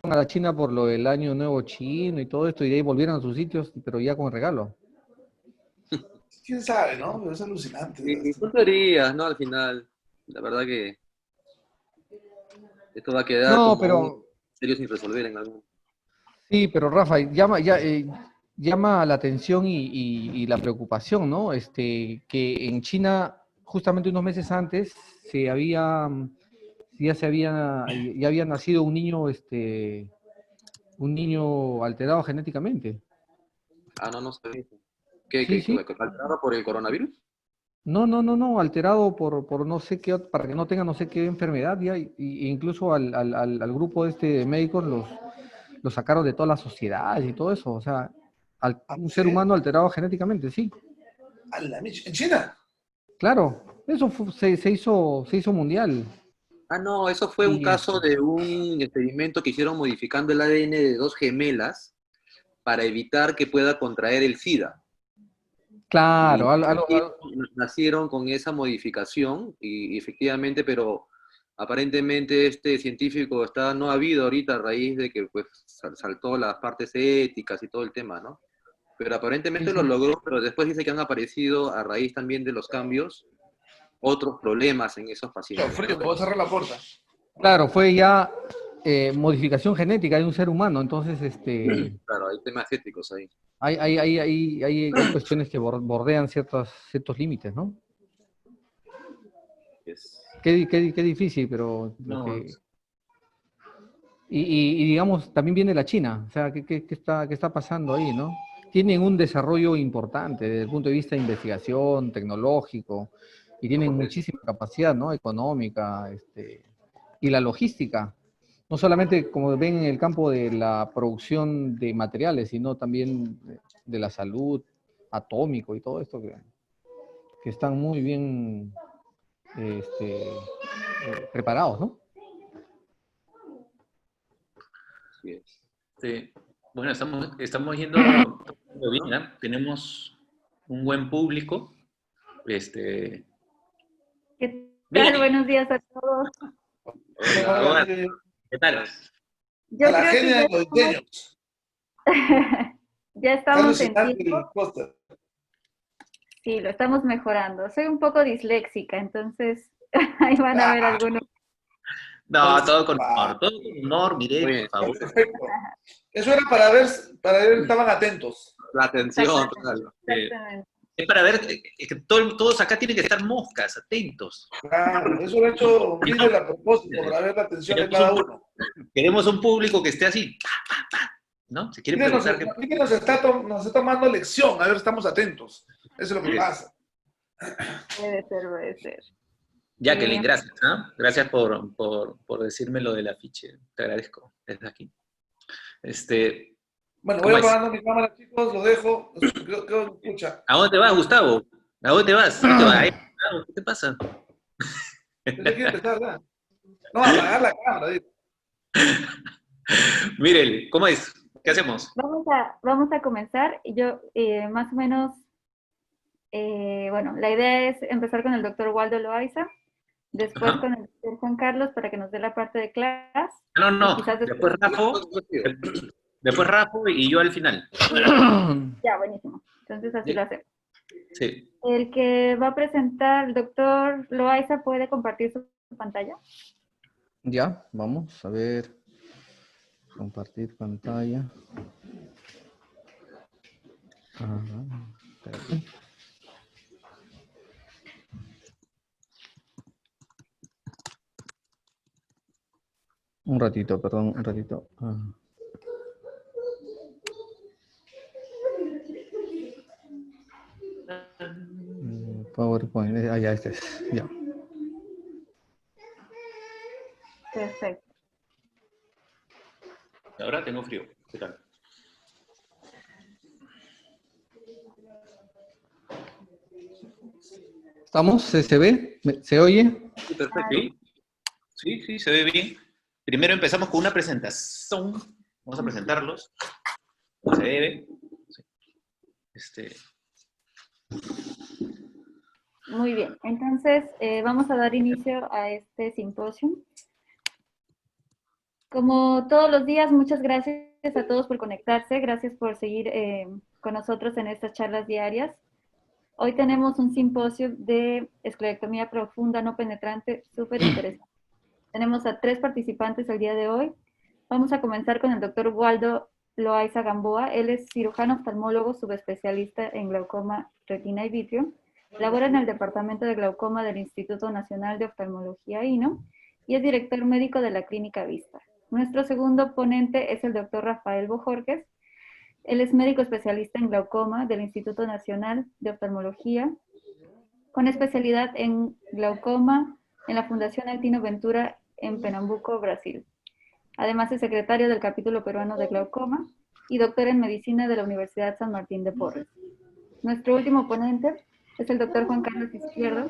a la China por lo del año nuevo chino y todo esto, y de ahí volvieron a sus sitios, pero ya con regalo. ¿Quién sabe, no? Pero es alucinante. Y son teorías, ¿no? Al final, la verdad que esto va a quedar No, como un pero misterio sin resolver en algún... sí, pero Rafa, llama la atención y la preocupación, ¿no? Que en China, justamente unos meses antes, se había, ya había nacido un niño alterado genéticamente. Ah, no, no sé. ¿Qué, Sí, qué, sí. qué, alterado por el coronavirus? No, alterado por no sé qué, para que no tenga no sé qué enfermedad, ya, incluso al grupo de médicos lo sacaron de todas las sociedades y todo eso, o sea, Ah, un ser ¿sí? humano alterado genéticamente, sí, A la mecha. ¿En China? claro, eso se hizo mundial. Ah, no, eso fue un Y caso de un experimento que hicieron modificando el ADN de dos gemelas para evitar que pueda contraer el SIDA. claro, Y nacieron con esa modificación y efectivamente, pero aparentemente este científico no ha habido ahorita a raíz de que pues saltó las partes éticas y todo el tema, ¿no? Pero sí, aparentemente lo sí. logró, pero después dice que han aparecido a raíz también de los cambios otros problemas en esos Yo, pacientes, frío, ¿no? voy a cerrar la puerta. Claro, fue ya modificación genética de un ser humano, entonces Claro, hay temas éticos ahí. hay cuestiones que bordean ciertos límites, ¿no? Es, Qué difícil, pero no, y digamos, también viene la China, o sea, qué está pasando ahí, ¿no? Tienen un desarrollo importante desde el punto de vista de investigación, tecnológico, y tienen muchísima capacidad, ¿no? Económica, y la logística. No solamente, como ven, en el campo de la producción de materiales, sino también de la salud, atómico y todo esto, que están muy bien preparados, ¿no? sí es. Sí. Bueno, estamos yendo bien, ¿ah? Tenemos un buen público. ¿Qué tal? Bien. Buenos días a todos. Hola, Hola, mire, ¿qué tal? a Yo la creo que genia ya de los estamos, diseños. ya Qué estamos en alucinante tiempo. el póster. Sí, lo estamos mejorando. Soy un poco disléxica, entonces ahí van a ver Ah, algunos. No, ah, todo con humor, Muy Mireille, por bien. favor. perfecto. Eso era para ver, estaban atentos. La atención, Exactamente. claro. Exactamente. Es para ver que todos acá tienen que estar moscas, atentos. Claro, eso lo ha hecho Miguel a propósito, Eh, para ver la atención de Queremos cada un, uno. queremos un público que esté así, ¿no? Si quieren Miguel preguntar, que Miguel nos está tomando lección, a ver, estamos atentos. Eso es lo que pasa. Puede ser, puede ser. Jacqueline, gracias, ¿ah? Gracias por decirme lo del afiche. Te agradezco desde aquí. Bueno, voy ¿Cómo es? apagando mi cámara, chicos, lo dejo. Creo que escucha. ¿A dónde te vas, Gustavo? ¿A dónde te vas? ¿Qué te vas? Gustavo, ¿qué te pasa? Ya quiere empezar, ¿verdad? No, apagar la cámara, digo. Miren, ¿cómo es? ¿Qué hacemos? Vamos a comenzar. Yo más o menos, bueno, la idea es empezar con el doctor Waldo Loaiza, después Ajá. con el doctor Juan Carlos para que nos dé la parte de clase No, y no. quizás Después después. Rafa y yo al final. Ya, buenísimo. Entonces así lo ¿Sí? hacemos. Sí. El que va a presentar, el doctor Loaiza, ¿puede compartir su pantalla? Ya, vamos a ver, compartir pantalla. Ajá, espérate. Un ratito, perdón, un ratito. PowerPoint, ya este es, ya. Perfecto. Ahora tengo frío. ¿Qué tal? ¿Estamos? ¿Se ve? ¿Se oye? Sí, perfecto. Sí, se ve bien. Primero empezamos con una presentación. Vamos a presentarlos. ¿Cómo se debe? Sí. Muy bien. Entonces, vamos a dar inicio a este simposio. Como todos los días, muchas gracias a todos por conectarse, gracias por seguir con nosotros en estas charlas diarias. Hoy tenemos un simposio de esclerectomía profunda no penetrante súper interesante. Tenemos a 3 participantes el día de hoy. Vamos a comenzar con el doctor Waldo Loaiza Gamboa. Él es cirujano oftalmólogo subespecialista en glaucoma, retina y vitrio. Labora en el Departamento de Glaucoma del Instituto Nacional de Oftalmología INO y es director médico de la Clínica Vista. Nuestro segundo ponente es el doctor Rafael Bojorquez. Él es médico especialista en glaucoma del Instituto Nacional de Oftalmología, con especialidad en glaucoma en la Fundación Altino Ventura en Pernambuco, Brasil. Además es secretario del capítulo peruano de glaucoma y doctor en medicina de la Universidad San Martín de Porres. Nuestro último ponente es el doctor Juan Carlos Izquierdo,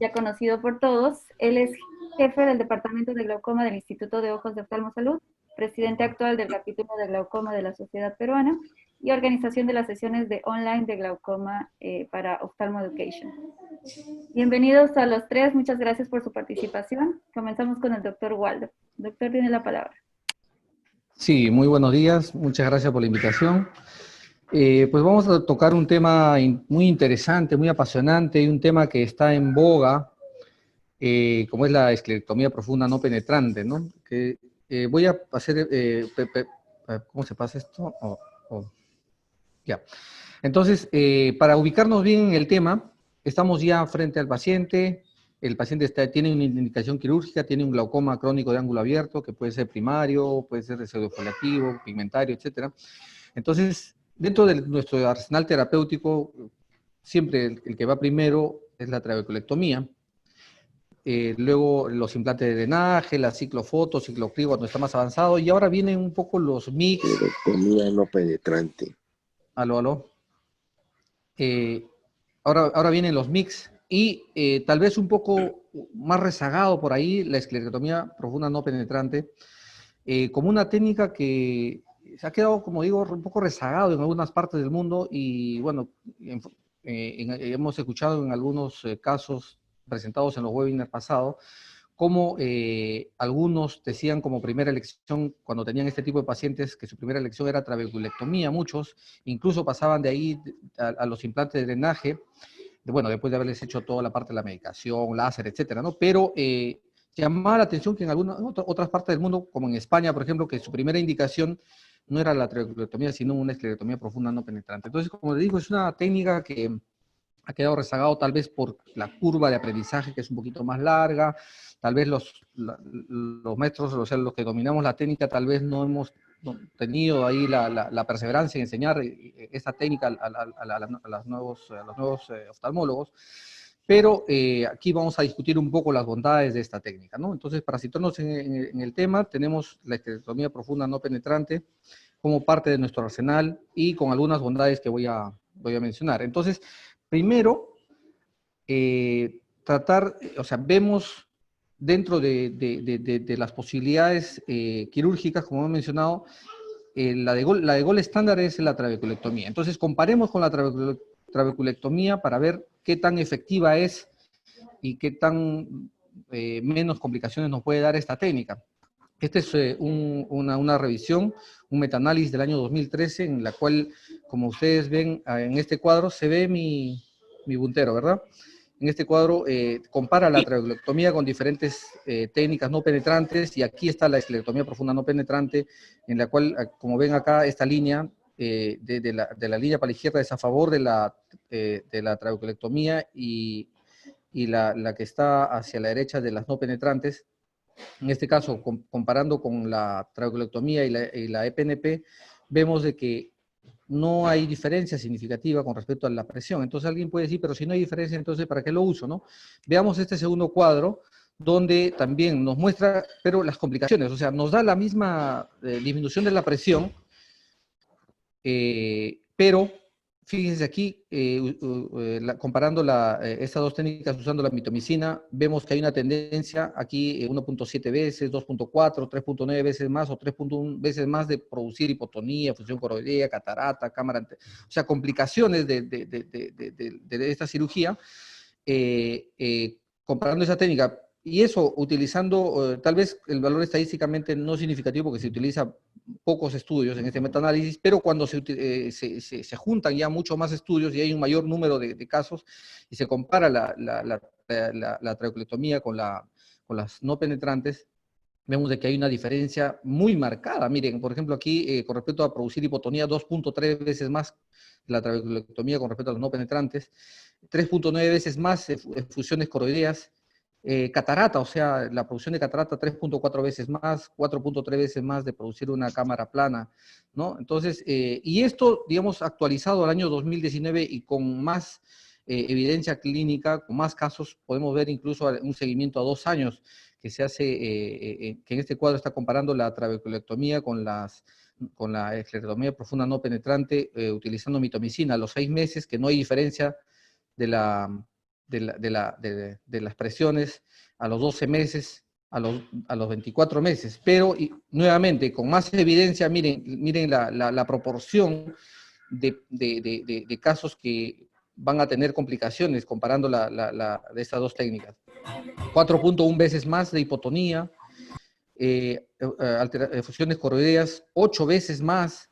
ya conocido por todos. Él es jefe del Departamento de Glaucoma del Instituto de Ojos de Oftalmosalud, presidente actual del capítulo de glaucoma de la Sociedad Peruana y organización de las sesiones de online de glaucoma para Ophthalmo Education. Bienvenidos a los 3, muchas gracias por su participación. Comenzamos con el doctor Waldo. Doctor, tiene la palabra. Sí, muy buenos días, muchas gracias por la invitación. Pues vamos a tocar un tema muy interesante, muy apasionante, y un tema que está en boga, como es la esclerectomía profunda no penetrante, ¿no? Voy a hacer, ¿cómo se pasa esto? Ya. Entonces, para ubicarnos bien en el tema, estamos ya frente al paciente. El paciente tiene una indicación quirúrgica, tiene un glaucoma crónico de ángulo abierto, que puede ser primario, puede ser pseudofoliativo, pigmentario, etc. Entonces, dentro de nuestro arsenal terapéutico, siempre el que va primero es la trabeculectomía. Luego los implantes de drenaje, la ciclofoto, ciclocribo cuando está más avanzado, y ahora vienen un poco los mix. Esclerectomía no penetrante. Aló. Ahora vienen los mix y tal vez un poco más rezagado por ahí la esclerectomía profunda no penetrante, como una técnica que se ha quedado, como digo, un poco rezagado en algunas partes del mundo y bueno, hemos escuchado en algunos casos presentados en los webinars pasados, como algunos decían como primera elección, cuando tenían este tipo de pacientes, que su primera elección era trabeculectomía, muchos, incluso pasaban de ahí a los implantes de drenaje, bueno, después de haberles hecho toda la parte de la medicación, láser, etcétera, ¿no? Pero llamaba la atención que en algunas otras partes del mundo, como en España, por ejemplo, que su primera indicación no era la trabeculectomía, sino una esclerectomía profunda no penetrante. Entonces, como les digo, es una técnica que ha quedado rezagado tal vez por la curva de aprendizaje que es un poquito más larga, tal vez los maestros, o sea, los que dominamos la técnica, tal vez no hemos tenido ahí la perseverancia en enseñar esta técnica a los nuevos oftalmólogos, pero aquí vamos a discutir un poco las bondades de esta técnica, ¿no? Entonces, para situarnos en el tema, tenemos la esclerectomía profunda no penetrante como parte de nuestro arsenal y con algunas bondades que voy a mencionar. Entonces, primero, vemos dentro de las posibilidades quirúrgicas, como he mencionado, la de gol estándar es la trabeculectomía. Entonces, comparemos con la trabeculectomía para ver qué tan efectiva es y qué tan menos complicaciones nos puede dar esta técnica. Esta es una revisión, un metaanálisis del año 2013, en la cual, como ustedes ven en este cuadro, se ve mi puntero, ¿verdad? En este cuadro compara la trabeculectomía con diferentes técnicas no penetrantes, y aquí está la esclerectomía profunda no penetrante, en la cual, como ven acá, esta línea de la línea para la izquierda es a favor de la trabeculectomía y la que está hacia la derecha de las no penetrantes. En este caso, comparando con la trabeculectomía y la EPNP, vemos de que no hay diferencia significativa con respecto a la presión. Entonces alguien puede decir, pero si no hay diferencia, entonces ¿para qué lo uso, no? Veamos este segundo cuadro, donde también nos muestra, pero las complicaciones, o sea, nos da la misma disminución de la presión, pero fíjense aquí, comparando estas dos técnicas usando la mitomicina, vemos que hay una tendencia aquí 1.7 veces, 2.4, 3.9 veces más o 3.1 veces más de producir hipotonía, función coroidea, catarata, cámara, o sea, complicaciones de esta cirugía. Comparando esa técnica y eso utilizando, tal vez el valor estadísticamente no significativo porque se utiliza pocos estudios en este metaanálisis, pero cuando se juntan ya muchos más estudios y hay un mayor número de casos y se compara la trabeculectomía con las no penetrantes, vemos de que hay una diferencia muy marcada. Miren, por ejemplo, aquí con respecto a producir hipotonía, 2.3 veces más la trabeculectomía con respecto a los no penetrantes, 3.9 veces más fusiones coroideas, catarata, o sea, la producción de catarata 3.4 veces más, 4.3 veces más de producir una cámara plana, ¿no? Entonces, y esto, digamos, actualizado al año 2019 y con más evidencia clínica, con más casos, podemos ver incluso un seguimiento a 2 años que se hace, que en este cuadro está comparando la trabeculectomía con la esclerotomía profunda no penetrante utilizando mitomicina a los 6 meses, que no hay diferencia de las presiones a los 12 meses, a los 24 meses, pero nuevamente, con más evidencia, miren la proporción de casos que van a tener complicaciones comparando de estas dos técnicas. 4.1 veces más de hipotonía, fusiones coroideas 8 veces más,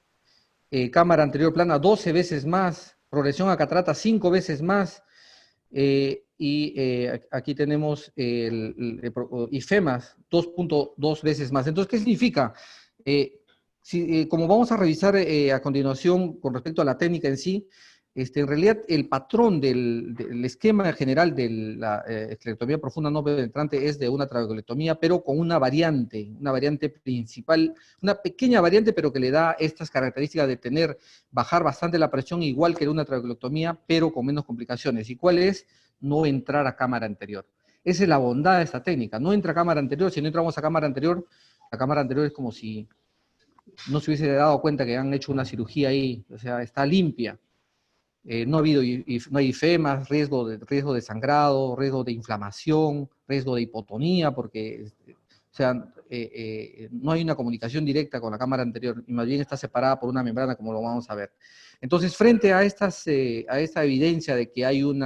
cámara anterior plana 12 veces más, progresión a catarata 5 veces más, aquí tenemos IFEMAS 2.2 veces más. Entonces, ¿qué significa? Como vamos a revisar a continuación con respecto a la técnica en sí, en realidad el patrón del esquema general de la esclerotomía profunda no penetrante es de una trabeculectomía, pero con una variante principal, una pequeña variante, pero que le da estas características de bajar bastante la presión, igual que una trabeculectomía, pero con menos complicaciones. ¿Y cuál es? No entrar a cámara anterior. Esa es la bondad de esta técnica. No entra a cámara anterior. Si no entramos a cámara anterior, la cámara anterior es como si no se hubiese dado cuenta que han hecho una cirugía ahí, o sea, está limpia. No hay IFEMAS, riesgo de sangrado, riesgo de inflamación, riesgo de hipotonía, porque o sea, no hay una comunicación directa con la cámara anterior, y más bien está separada por una membrana, como lo vamos a ver. Entonces, frente a esta evidencia de que hay un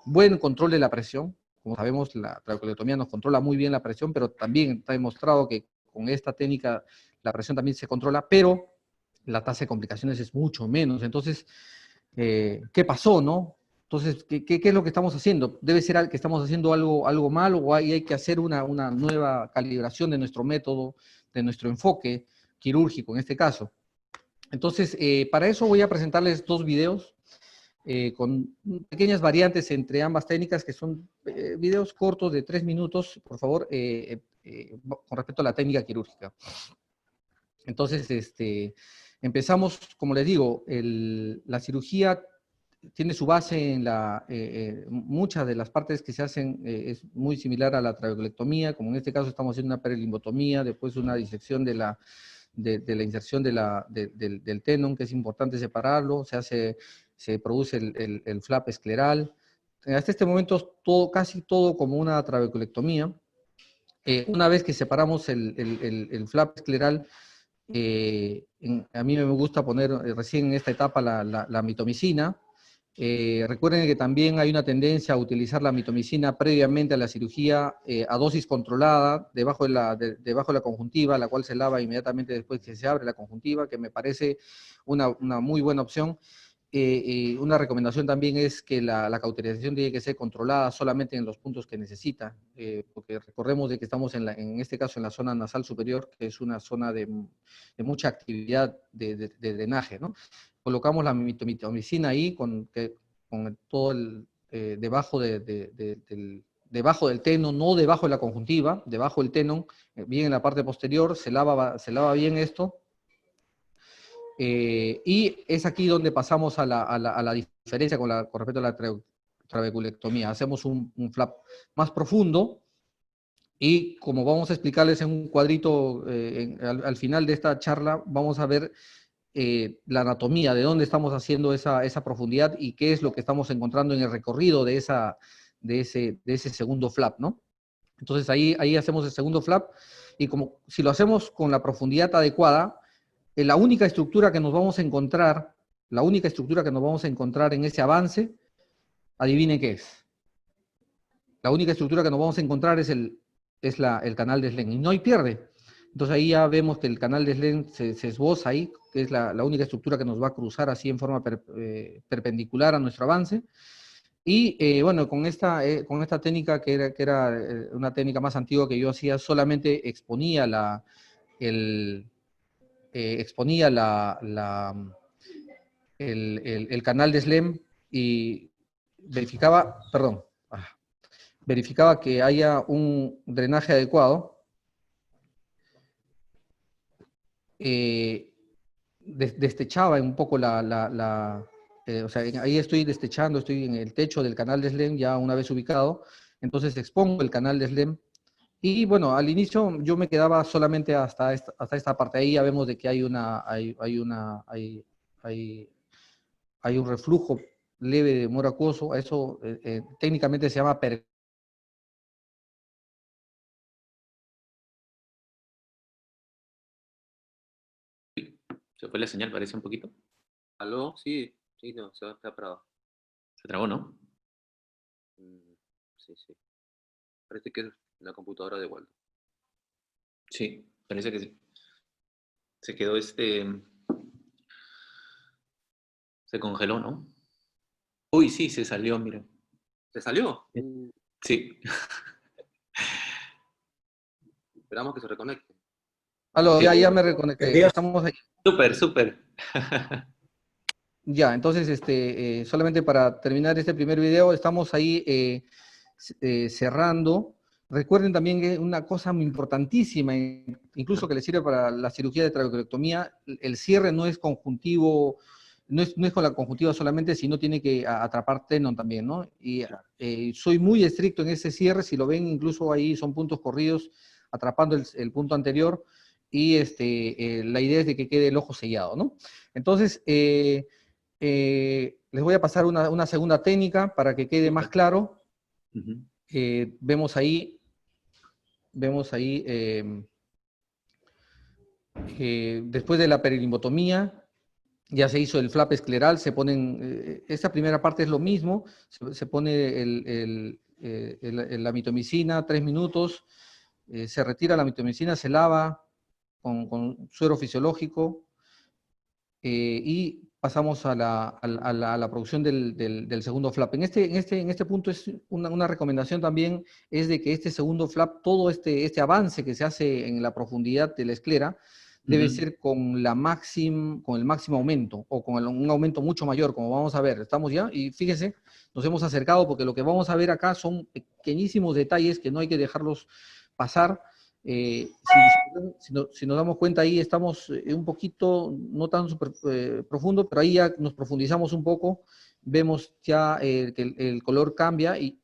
buen control de la presión, como sabemos, la trabeculectomía nos controla muy bien la presión, pero también está demostrado que con esta técnica la presión también se controla, pero la tasa de complicaciones es mucho menos. Entonces, ¿qué pasó, no? Entonces, ¿qué es lo que estamos haciendo? ¿Debe ser que estamos haciendo algo mal o hay que hacer una nueva calibración de nuestro método, de nuestro enfoque quirúrgico en este caso? Entonces, para eso voy a presentarles 2 videos con pequeñas variantes entre ambas técnicas, que son videos cortos de 3 minutos, por favor, con respecto a la técnica quirúrgica. Entonces, empezamos, como les digo, la cirugía tiene su base en muchas de las partes que se hacen, es muy similar a la trabeculectomía, como en este caso estamos haciendo una perilimbotomía, después una disección de la inserción del tenon, que es importante separarlo, se produce el flap escleral. Hasta este momento, casi todo como una trabeculectomía. Una vez que separamos el flap escleral, a mí me gusta poner recién en esta etapa la mitomicina. Recuerden que también hay una tendencia a utilizar la mitomicina previamente a la cirugía a dosis controlada debajo de la conjuntiva, la cual se lava inmediatamente después que se abre la conjuntiva, que me parece una muy buena opción. Una recomendación también es que la cauterización tiene que ser controlada solamente en los puntos que necesita, porque recordemos de que estamos en este caso en la zona nasal superior, que es una zona de mucha actividad de drenaje, ¿no? Colocamos la mitomicina ahí con todo debajo debajo del tenon, no debajo de la conjuntiva, debajo del tenon, bien en la parte posterior, se lava bien esto. Y es aquí donde pasamos a la diferencia con respecto a la trabeculectomía. Hacemos un flap más profundo y como vamos a explicarles en un cuadrito al final de esta charla, vamos a ver la anatomía, de dónde estamos haciendo esa profundidad y qué es lo que estamos encontrando en el recorrido de ese segundo flap, ¿no? Entonces ahí hacemos el segundo flap y como si lo hacemos con la profundidad adecuada, la única estructura que nos vamos a encontrar en ese avance, adivinen qué es. la única estructura que nos vamos a encontrar es el canal de Slen, y no hay pierde. Entonces ahí ya vemos que el canal de Slen se esboza ahí, que es la única estructura que nos va a cruzar así en forma perpendicular a nuestro avance. Y bueno, con esta técnica que era una técnica más antigua que yo hacía, solamente exponía el canal de SLEM y verificaba que haya un drenaje adecuado. Destechaba un poco o sea, ahí estoy destechando, estoy en el techo del canal de SLEM ya una vez ubicado, entonces expongo el canal de SLEM. Y bueno, al inicio yo me quedaba solamente hasta esta parte. Ahí ya vemos de que hay un reflujo leve de humor acuoso. Eso técnicamente se llama Se fue la señal, parece un poquito. ¿Aló? Sí, sí, no, se ha parado. Se trabó, ¿no? Sí, sí. Parece que es la computadora de Waldo. Sí, parece que sí. Se quedó se congeló, ¿no? Uy, sí, se salió, mira. ¿Se salió? Sí. Esperamos que se reconecte. Aló, Sí. ya me reconecté. Estamos ahí. Súper, súper. Ya, entonces, solamente para terminar este primer video, estamos ahí cerrando. Recuerden también que una cosa muy importantísima, incluso que le sirve para la cirugía de trabeculectomía, el cierre no es conjuntivo, no es con la conjuntiva solamente, sino tiene que atrapar tenón también, ¿no? Y soy muy estricto en ese cierre, si lo ven, incluso ahí son puntos corridos, atrapando el punto anterior, y la idea es de que quede el ojo sellado, ¿no? Entonces, les voy a pasar una segunda técnica para que quede más claro. Vemos ahí, después de la perilimbotomía, ya se hizo el flap escleral, se ponen, esta primera parte es lo mismo, se pone la mitomicina, 3 minutos, se retira la mitomicina, se lava con suero fisiológico, y pasamos a la producción del segundo flap. En este punto es una recomendación también, es de que este segundo flap, todo este avance que se hace en la profundidad de la esclera, debe ser con el máximo aumento, o con un aumento mucho mayor, como vamos a ver. Estamos ya, y fíjense, nos hemos acercado, porque lo que vamos a ver acá son pequeñísimos detalles que no hay que dejarlos pasar. Si nos damos cuenta, ahí estamos un poquito, no tan super profundo, pero ahí ya nos profundizamos un poco, vemos ya que el color cambia y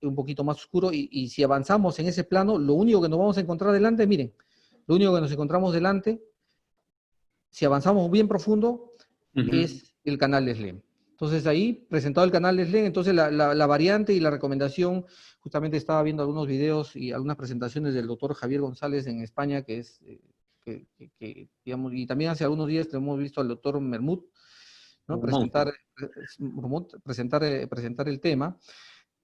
un poquito más oscuro, y si avanzamos en ese plano, lo único que nos vamos a encontrar delante, miren, lo único que nos encontramos delante, si avanzamos bien profundo, es el canal de SLEM. Entonces ahí, presentado el canal de SLEM, entonces la variante y la recomendación, justamente estaba viendo algunos videos y algunas presentaciones del doctor Javier González en España, que es, digamos, y también hace algunos días hemos visto al doctor Mermut, ¿no? Presentar el tema.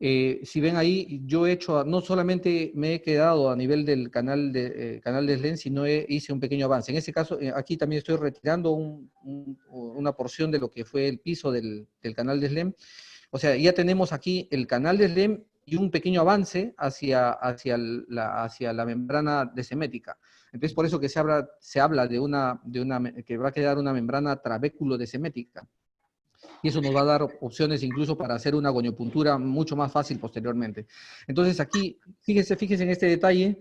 Si ven ahí, yo he hecho, no solamente me he quedado a nivel del canal de SLEM, sino hice un pequeño avance. En ese caso, aquí también estoy retirando una porción de lo que fue el piso del canal de SLEM. O sea, ya tenemos aquí el canal de SLEM y un pequeño avance hacia la membrana desemética. Entonces, por eso que se habla de que va a quedar una membrana trabéculo-desemética. Y eso nos va a dar opciones incluso para hacer una goniopuntura mucho más fácil posteriormente. Entonces aquí, fíjense en este detalle,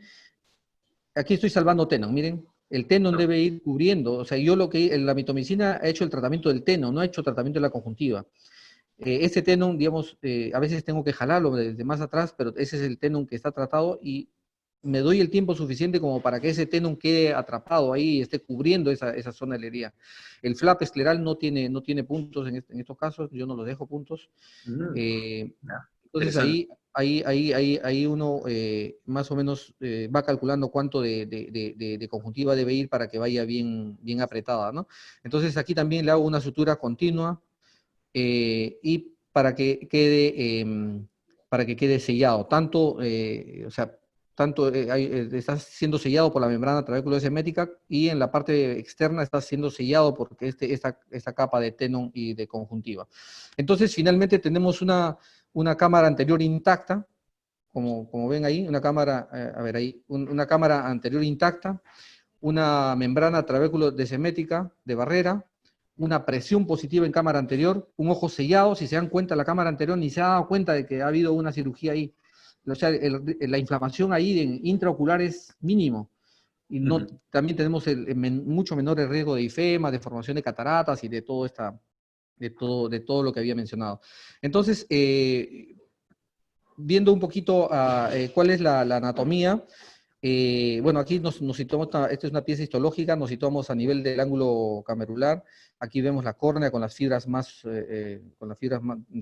aquí estoy salvando tenón, miren, el tenón debe ir cubriendo, o sea, la mitomicina ha hecho el tratamiento del tenón, no ha hecho tratamiento de la conjuntiva. Este tenón, digamos, a veces tengo que jalarlo desde más atrás, pero ese es el tenón que está tratado, y me doy el tiempo suficiente como para que ese tenón quede atrapado ahí y esté cubriendo esa zona de la herida. El flap escleral no tiene puntos en estos casos, yo no los dejo puntos. Entonces ahí uno más o menos va calculando cuánto de conjuntiva debe ir para que vaya bien apretada, ¿no? Entonces aquí también le hago una sutura continua, y para que quede para que quede sellado. Tanto, está siendo sellado por la membrana trabeculosemética y en la parte externa está siendo sellado porque esta capa de tenon y de conjuntiva. Entonces, finalmente tenemos una cámara anterior intacta, como ven ahí, una cámara, una cámara anterior intacta, una membrana trabeculosemética de barrera, una presión positiva en cámara anterior, un ojo sellado. Si se dan cuenta, la cámara anterior ni se ha dado cuenta de que ha habido una cirugía ahí. O sea, la inflamación ahí en intraocular es mínimo. Y no, también tenemos mucho menor el riesgo de ifema, de formación de cataratas y de todo lo que había mencionado. Entonces, viendo un poquito cuál es la anatomía, bueno, aquí nos situamos, esta es una pieza histológica, nos situamos a nivel del ángulo camerular. Aquí vemos la córnea con las fibras de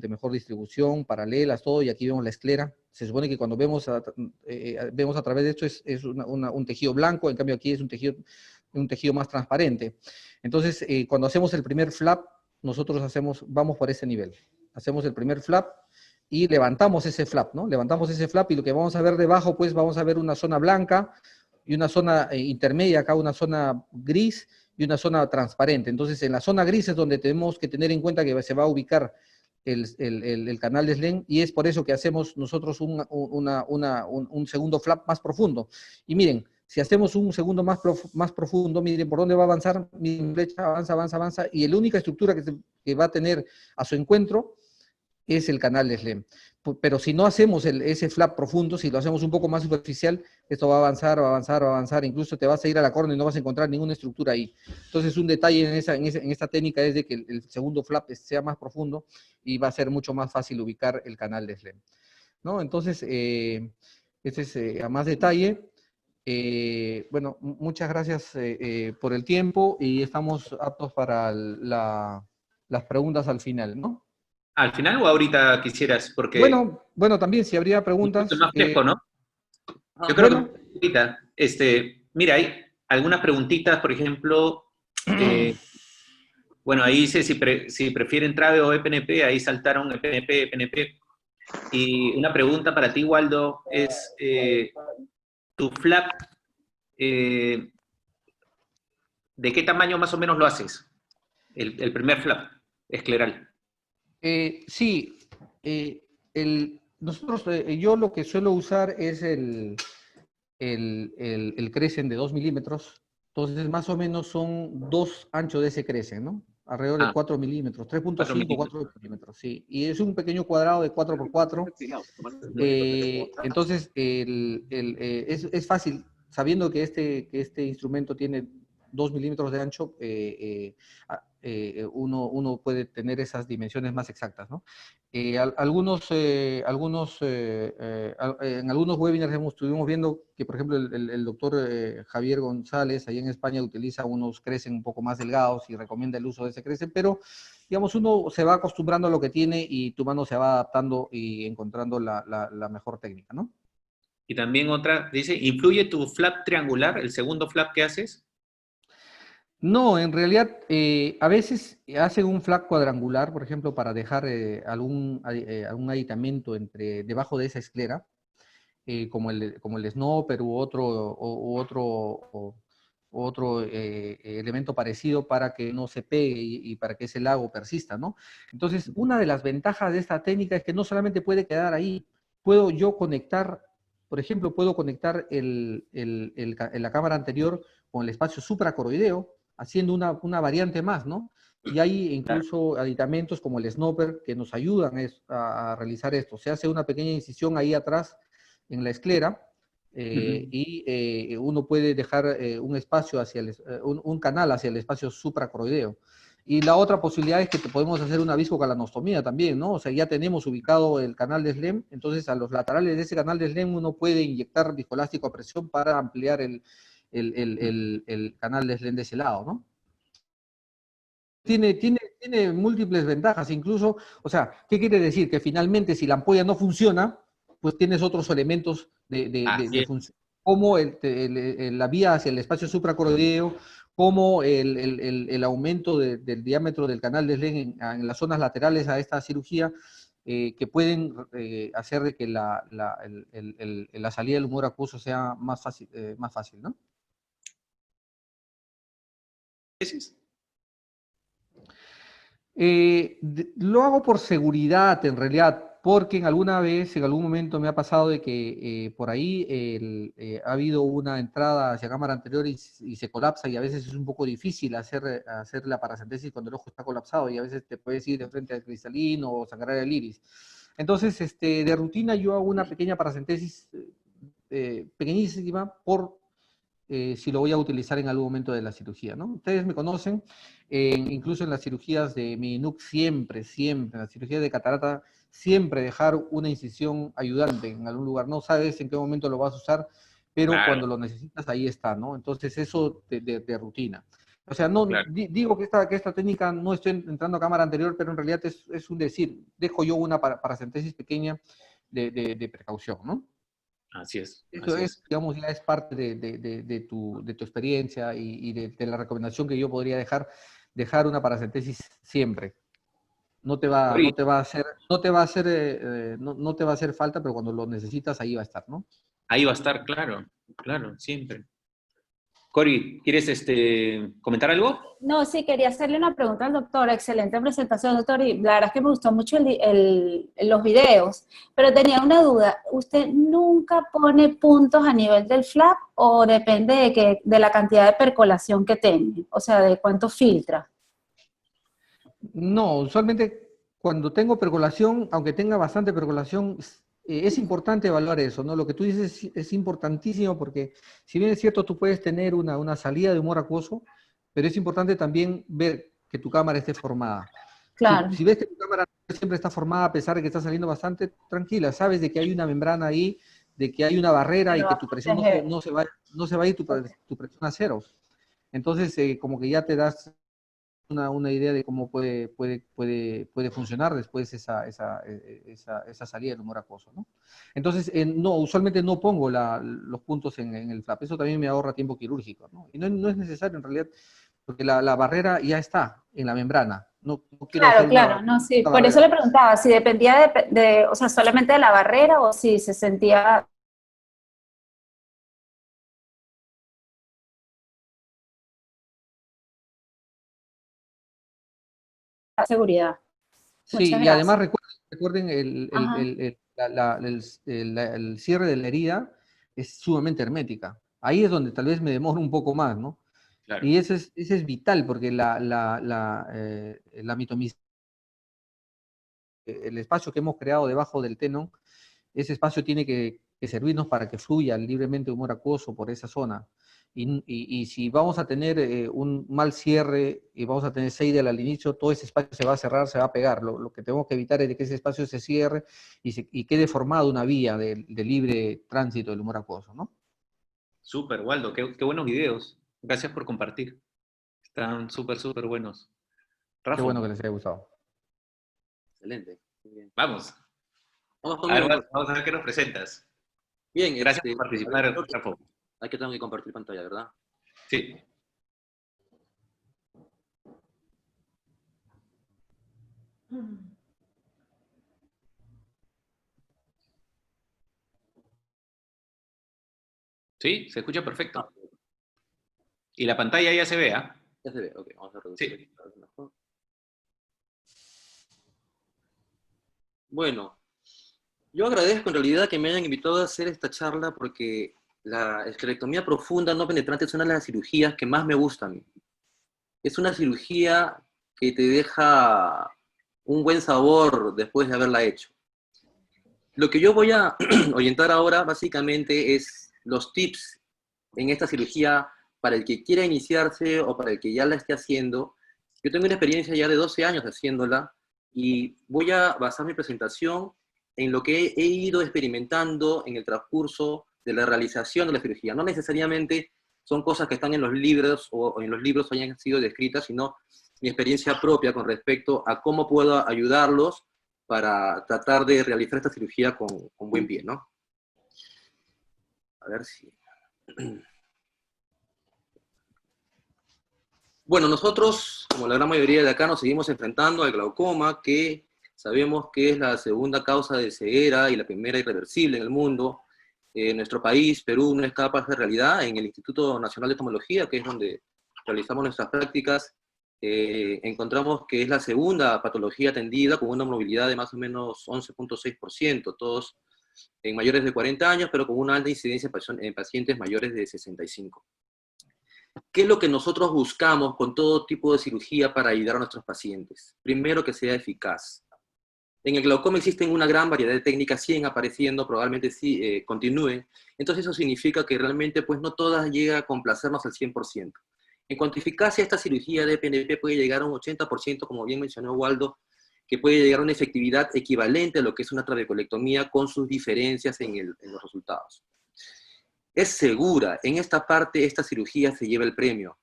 mejor distribución, paralelas, todo, y aquí vemos la esclera. Se supone que cuando vemos a través de esto es un tejido blanco, en cambio aquí es un tejido más transparente. Entonces, cuando hacemos el primer flap, nosotros vamos por ese nivel. Hacemos el primer flap, y levantamos ese flap, ¿no? Levantamos ese flap y lo que vamos a ver debajo, pues vamos a ver una zona blanca y una zona intermedia, acá una zona gris y una zona transparente. Entonces, en la zona gris es donde tenemos que tener en cuenta que se va a ubicar el canal de Slen, y es por eso que hacemos nosotros un segundo flap más profundo. Y miren, si hacemos un segundo más profundo, miren por dónde va a avanzar, miren, flecha, avanza, y la única estructura que va a tener a su encuentro es el canal de Slen. Pero si no hacemos ese flap profundo, si lo hacemos un poco más superficial, esto va a avanzar, incluso te vas a ir a la córnea y no vas a encontrar ninguna estructura ahí. Entonces, un detalle en esta técnica es de que el segundo flap sea más profundo y va a ser mucho más fácil ubicar el canal de Slen, ¿no? Entonces, este es a más detalle. Bueno, muchas gracias por el tiempo y estamos aptos para las preguntas al final, ¿no? ¿Al final o ahorita quisieras? Porque Bueno, también si habría preguntas. es más fresco, ¿no? Yo creo que ahorita, mira, hay algunas preguntitas, por ejemplo, bueno, ahí dice si prefieren Trave o EPNP, ahí saltaron EPNP. Y una pregunta para ti, Waldo, es tu flap, ¿de qué tamaño más o menos lo haces? El primer flap escleral. Sí, yo lo que suelo usar es el Crescent de 2 milímetros. Entonces, más o menos son 2 anchos de ese Crescent, ¿no? Alrededor de 4 milímetros, 3.5, 4 milímetros, sí. Y es un pequeño cuadrado de 4x4. Entonces, es fácil, sabiendo que este instrumento tiene 2 milímetros de ancho, uno puede tener esas dimensiones más exactas, ¿no? En algunos webinars estuvimos viendo que, por ejemplo, el doctor Javier González, allá en España, utiliza unos Crescent un poco más delgados y recomienda el uso de ese Crescent, pero, digamos, uno se va acostumbrando a lo que tiene y tu mano se va adaptando y encontrando la mejor técnica, ¿no? Y también otra, dice, ¿influye tu flap triangular, el segundo flap que haces? No, en realidad, a veces hacen un flap cuadrangular, por ejemplo, para dejar algún aditamento debajo de esa esclera, como el snopper u otro elemento parecido para que no se pegue y para que ese lago persista, ¿no? Entonces, una de las ventajas de esta técnica es que no solamente puede quedar ahí, puedo yo conectar, por ejemplo, la cámara anterior con el espacio supracoroideo, haciendo una variante más, ¿no? Y hay incluso aditamentos como el snopper que nos ayudan a realizar esto. Se hace una pequeña incisión ahí atrás en la esclera y uno puede dejar un espacio un canal hacia el espacio supracoroideo. Y la otra posibilidad es que podemos hacer una viscocalanostomía también, ¿no? O sea, ya tenemos ubicado el canal de Slen, entonces a los laterales de ese canal de Slen uno puede inyectar viscoelástico a presión para ampliar el canal de Slen de ese lado, ¿no? Tiene múltiples ventajas, incluso, o sea, ¿qué quiere decir? Que finalmente si la ampolla no funciona, pues tienes otros elementos de función, como la vía hacia el espacio supracoroideo, como el aumento del diámetro del canal de Slen en las zonas laterales a esta cirugía, que pueden hacer de que la salida del humor acuoso sea más fácil, ¿no? Lo hago por seguridad, en realidad, porque en algún momento me ha pasado de que por ahí ha habido una entrada hacia cámara anterior y se colapsa, y a veces es un poco difícil hacer la paracentesis cuando el ojo está colapsado, y a veces te puedes ir de frente al cristalino o sangrar el iris. Entonces, de rutina yo hago una pequeña paracentesis pequeñísima por si lo voy a utilizar en algún momento de la cirugía, ¿no? Ustedes me conocen, incluso en las cirugías de mi NUC siempre, en la cirugía de catarata, siempre dejar una incisión ayudante en algún lugar. No sabes en qué momento lo vas a usar, pero Claro. cuando lo necesitas, ahí está, ¿no? Entonces, eso de rutina. O sea, no Claro. digo que esta técnica no estoy entrando a cámara anterior, pero en realidad es un decir. Dejo yo una paracentesis pequeña de precaución, ¿no? Así es. Eso Así es, digamos, ya es parte de tu experiencia y de la recomendación que yo podría dejar una paracentesis siempre. No te va a hacer falta, pero cuando lo necesitas, ahí va a estar, ¿no? Ahí va a estar, claro, claro, siempre. Cori, ¿quieres comentar algo? No, sí, quería hacerle una pregunta al doctor. Excelente presentación, doctor. Y la verdad es que me gustó mucho los videos, pero tenía una duda. ¿Usted nunca pone puntos a nivel del flap o depende de la cantidad de percolación que tiene? O sea, de cuánto filtra. No, usualmente cuando tengo percolación, aunque tenga bastante percolación, es importante evaluar eso, ¿no? Lo que tú dices es importantísimo porque, si bien es cierto, tú puedes tener una salida de humor acuoso, pero es importante también ver que tu cámara esté formada. Claro. Si ves que tu cámara siempre está formada a pesar de que está saliendo bastante, tranquila, sabes de que hay una membrana ahí, de que hay una barrera y que tu presión no se va a ir tu presión a cero. Entonces, como que ya te das una idea de cómo puede funcionar después esa salida del humor acuoso, ¿no? Entonces, no, usualmente no pongo los puntos en el flap. Eso también me ahorra tiempo quirúrgico, ¿no? Y no es necesario en realidad, porque la barrera ya está en la membrana. No quiero hacer Claro, no, sí. Por eso le preguntaba si dependía o sea, solamente de la barrera o si se sentía... seguridad. Sí, Muchas y además gracias. recuerden el cierre de la herida es sumamente hermética. Ahí es donde tal vez me demoro un poco más, ¿no? Claro. Y ese es vital, porque la mitomicina, el espacio que hemos creado debajo del tenón, ese espacio tiene que servirnos para que fluya libremente humor acuoso por esa zona. Y si vamos a tener un mal cierre y vamos a tener seidel al inicio, todo ese espacio se va a cerrar, se va a pegar. Lo que tenemos que evitar es de que ese espacio se cierre y quede formada una vía de libre tránsito del humor acuoso, ¿no? Súper, Waldo, qué buenos videos. Gracias por compartir. Están súper buenos. Rafa, Qué bueno que les haya gustado. Excelente. Muy bien. vamos. Vamos A ver, conmigo. vamos a ver qué nos presentas. Bien, Gracias por participar, Rafa. Hay que tengo que compartir pantalla, ¿verdad? Sí. Sí, se escucha perfecto. Y la pantalla ya se ve, ¿ah? Ya se ve, ok, vamos a reducir. Sí. Mejor. Bueno, yo agradezco en realidad que me hayan invitado a hacer esta charla porque la esclerectomía profunda no penetrante es una de las cirugías que más me gustan. Es una cirugía que te deja un buen sabor después de haberla hecho. Lo que yo voy a orientar ahora básicamente es los tips en esta cirugía para el que quiera iniciarse o para el que ya la esté haciendo. Yo tengo una experiencia ya de 12 años haciéndola y voy a basar mi presentación en lo que he ido experimentando en el transcurso de la realización de la cirugía. No necesariamente son cosas que están en los libros o en los libros hayan sido descritas, sino mi experiencia propia con respecto a cómo puedo ayudarlos para tratar de realizar esta cirugía con buen pie, ¿no? A ver si... Bueno, nosotros, como la gran mayoría de acá, nos seguimos enfrentando al glaucoma, que Sabemos que es la segunda causa de ceguera y la primera irreversible en el mundo. En nuestro país, Perú, no es capaz de realidad. En el Instituto Nacional de Oftalmología, que es donde realizamos nuestras prácticas, encontramos que es la segunda patología atendida con una movilidad de más o menos 11.6%, todos en mayores de 40 años, pero con una alta incidencia en pacientes mayores de 65. ¿Qué es lo que nosotros buscamos con todo tipo de cirugía para ayudar a nuestros pacientes? Primero, que sea eficaz. En el glaucoma existen una gran variedad de técnicas, siguen apareciendo, probablemente sí continúen. Entonces eso significa que realmente pues no todas llegan a complacernos al 100%. En cuanto a eficacia, esta cirugía de PNP puede llegar a un 80%, como bien mencionó Waldo, que puede llegar a una efectividad equivalente a lo que es una trabeculectomía con sus diferencias en los resultados. Es segura. En esta parte, esta cirugía se lleva el premio,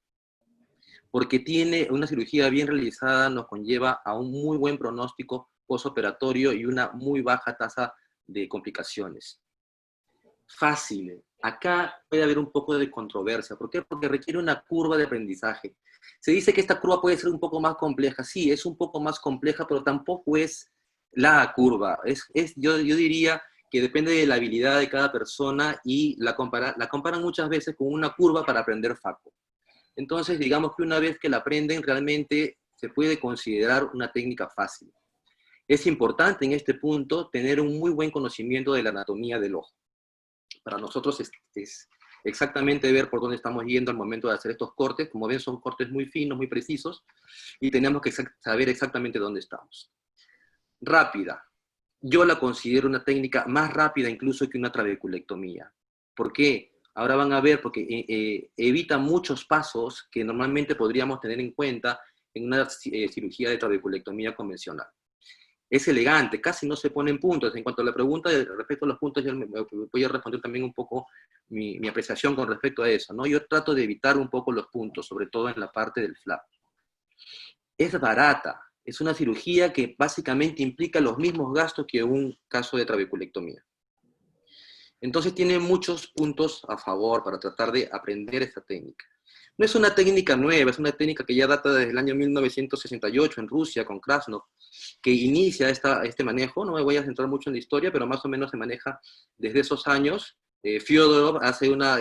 porque tiene una cirugía bien realizada, nos conlleva a un muy buen pronóstico postoperatorio y una muy baja tasa de complicaciones. Fácil. Acá puede haber un poco de controversia. ¿Por qué? Porque requiere una curva de aprendizaje. Se dice que esta curva puede ser un poco más compleja. Sí, es un poco más compleja, pero tampoco es la curva. Yo diría que depende de la habilidad de cada persona y la comparan muchas veces con una curva para aprender FACO. Entonces, digamos que una vez que la aprenden, realmente se puede considerar una técnica fácil. Es importante en este punto tener un muy buen conocimiento de la anatomía del ojo. Para nosotros es exactamente ver por dónde estamos yendo al momento de hacer estos cortes. Como ven, son cortes muy finos, muy precisos, y tenemos que saber exactamente dónde estamos. Rápida. Yo la considero una técnica más rápida incluso que una trabeculectomía. ¿Por qué? Ahora van a ver, porque evita muchos pasos que normalmente podríamos tener en cuenta en una cirugía de trabeculectomía convencional. Es elegante, casi no se ponen puntos. En cuanto a la pregunta respecto a los puntos, yo voy a responder también un poco mi apreciación con respecto a eso, ¿no? Yo trato de evitar un poco los puntos, sobre todo en la parte del flap. Es barata, es una cirugía que básicamente implica los mismos gastos que un caso de trabeculectomía. Entonces tiene muchos puntos a favor para tratar de aprender esta técnica. No es una técnica nueva, es una técnica que ya data desde el año 1968 en Rusia con Krasnov, que inicia este manejo. No me voy a centrar mucho en la historia, pero más o menos se maneja desde esos años. Fyodorov hace una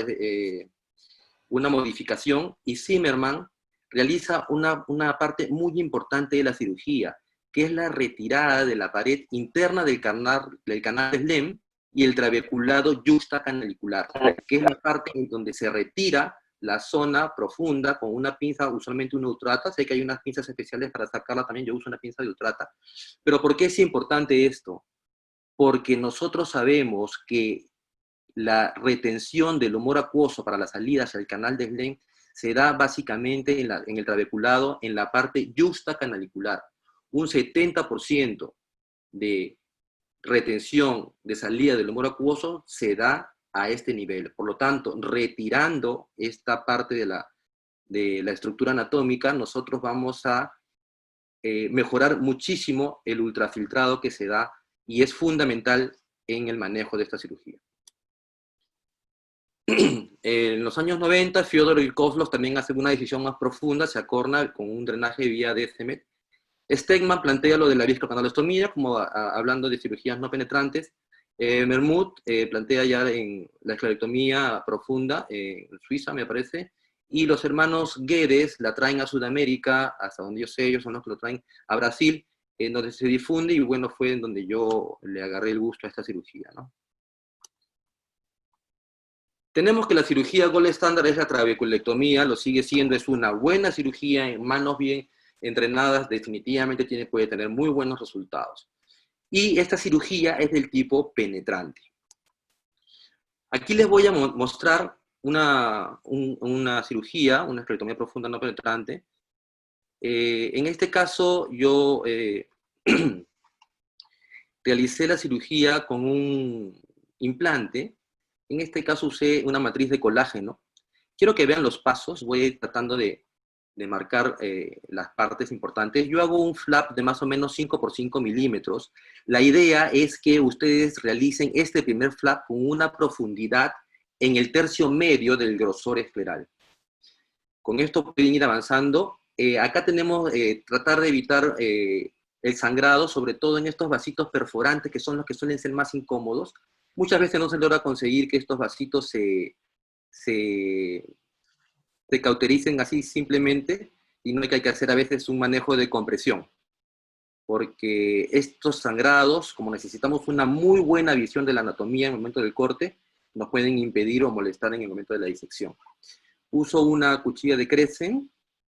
modificación y Zimmerman realiza una parte muy importante de la cirugía, que es la retirada de la pared interna del canal de Slem y el trabeculado yuxtacanalicular, que es la parte en donde se retira la zona profunda con una pinza, usualmente una Ultrata. Sé que hay unas pinzas especiales para sacarla también, yo uso una pinza de Ultrata. Pero ¿por qué es importante esto? Porque nosotros sabemos que la retención del humor acuoso para la salida hacia el canal de Slem se da básicamente en el trabeculado, en la parte yuxtacanalicular. Un 70% de retención de salida del humor acuoso se da a este nivel. Por lo tanto, retirando esta parte de la estructura anatómica, nosotros vamos a mejorar muchísimo el ultrafiltrado que se da y es fundamental en el manejo de esta cirugía. En los años 90, Fyodorov y Kozlov también hacen una decisión más profunda, se acorna con un drenaje vía Descemet. Stegman plantea lo de la viscocanalostomía, como hablando de cirugías no penetrantes. Mermuth plantea ya en la esclerectomía profunda, en Suiza me parece, y los hermanos Guedes la traen a Sudamérica, hasta donde yo sé, ellos son los que lo traen a Brasil, en donde se difunde, y bueno, fue en donde yo le agarré el gusto a esta cirugía, ¿no? Tenemos que la cirugía gold estándar es la trabeculectomía, lo sigue siendo, es una buena cirugía, en manos bien entrenadas, definitivamente puede tener muy buenos resultados. Y esta cirugía es del tipo penetrante. Aquí les voy a mostrar una cirugía, una esclerectomía profunda no penetrante. En este caso, yo realicé la cirugía con un implante. En este caso usé una matriz de colágeno. Quiero que vean los pasos, voy a ir tratando de marcar las partes importantes. Yo hago un flap de más o menos 5 por 5 milímetros. La idea es que ustedes realicen este primer flap con una profundidad en el tercio medio del grosor escleral. Con esto pueden ir avanzando. Acá tenemos tratar de evitar el sangrado, sobre todo en estos vasitos perforantes, que son los que suelen ser más incómodos. Muchas veces no se logra conseguir que estos vasitos se cautericen así simplemente, y no hay que hacer a veces un manejo de compresión, porque estos sangrados, como necesitamos una muy buena visión de la anatomía en el momento del corte, nos pueden impedir o molestar en el momento de la disección. Uso una cuchilla de Crescent.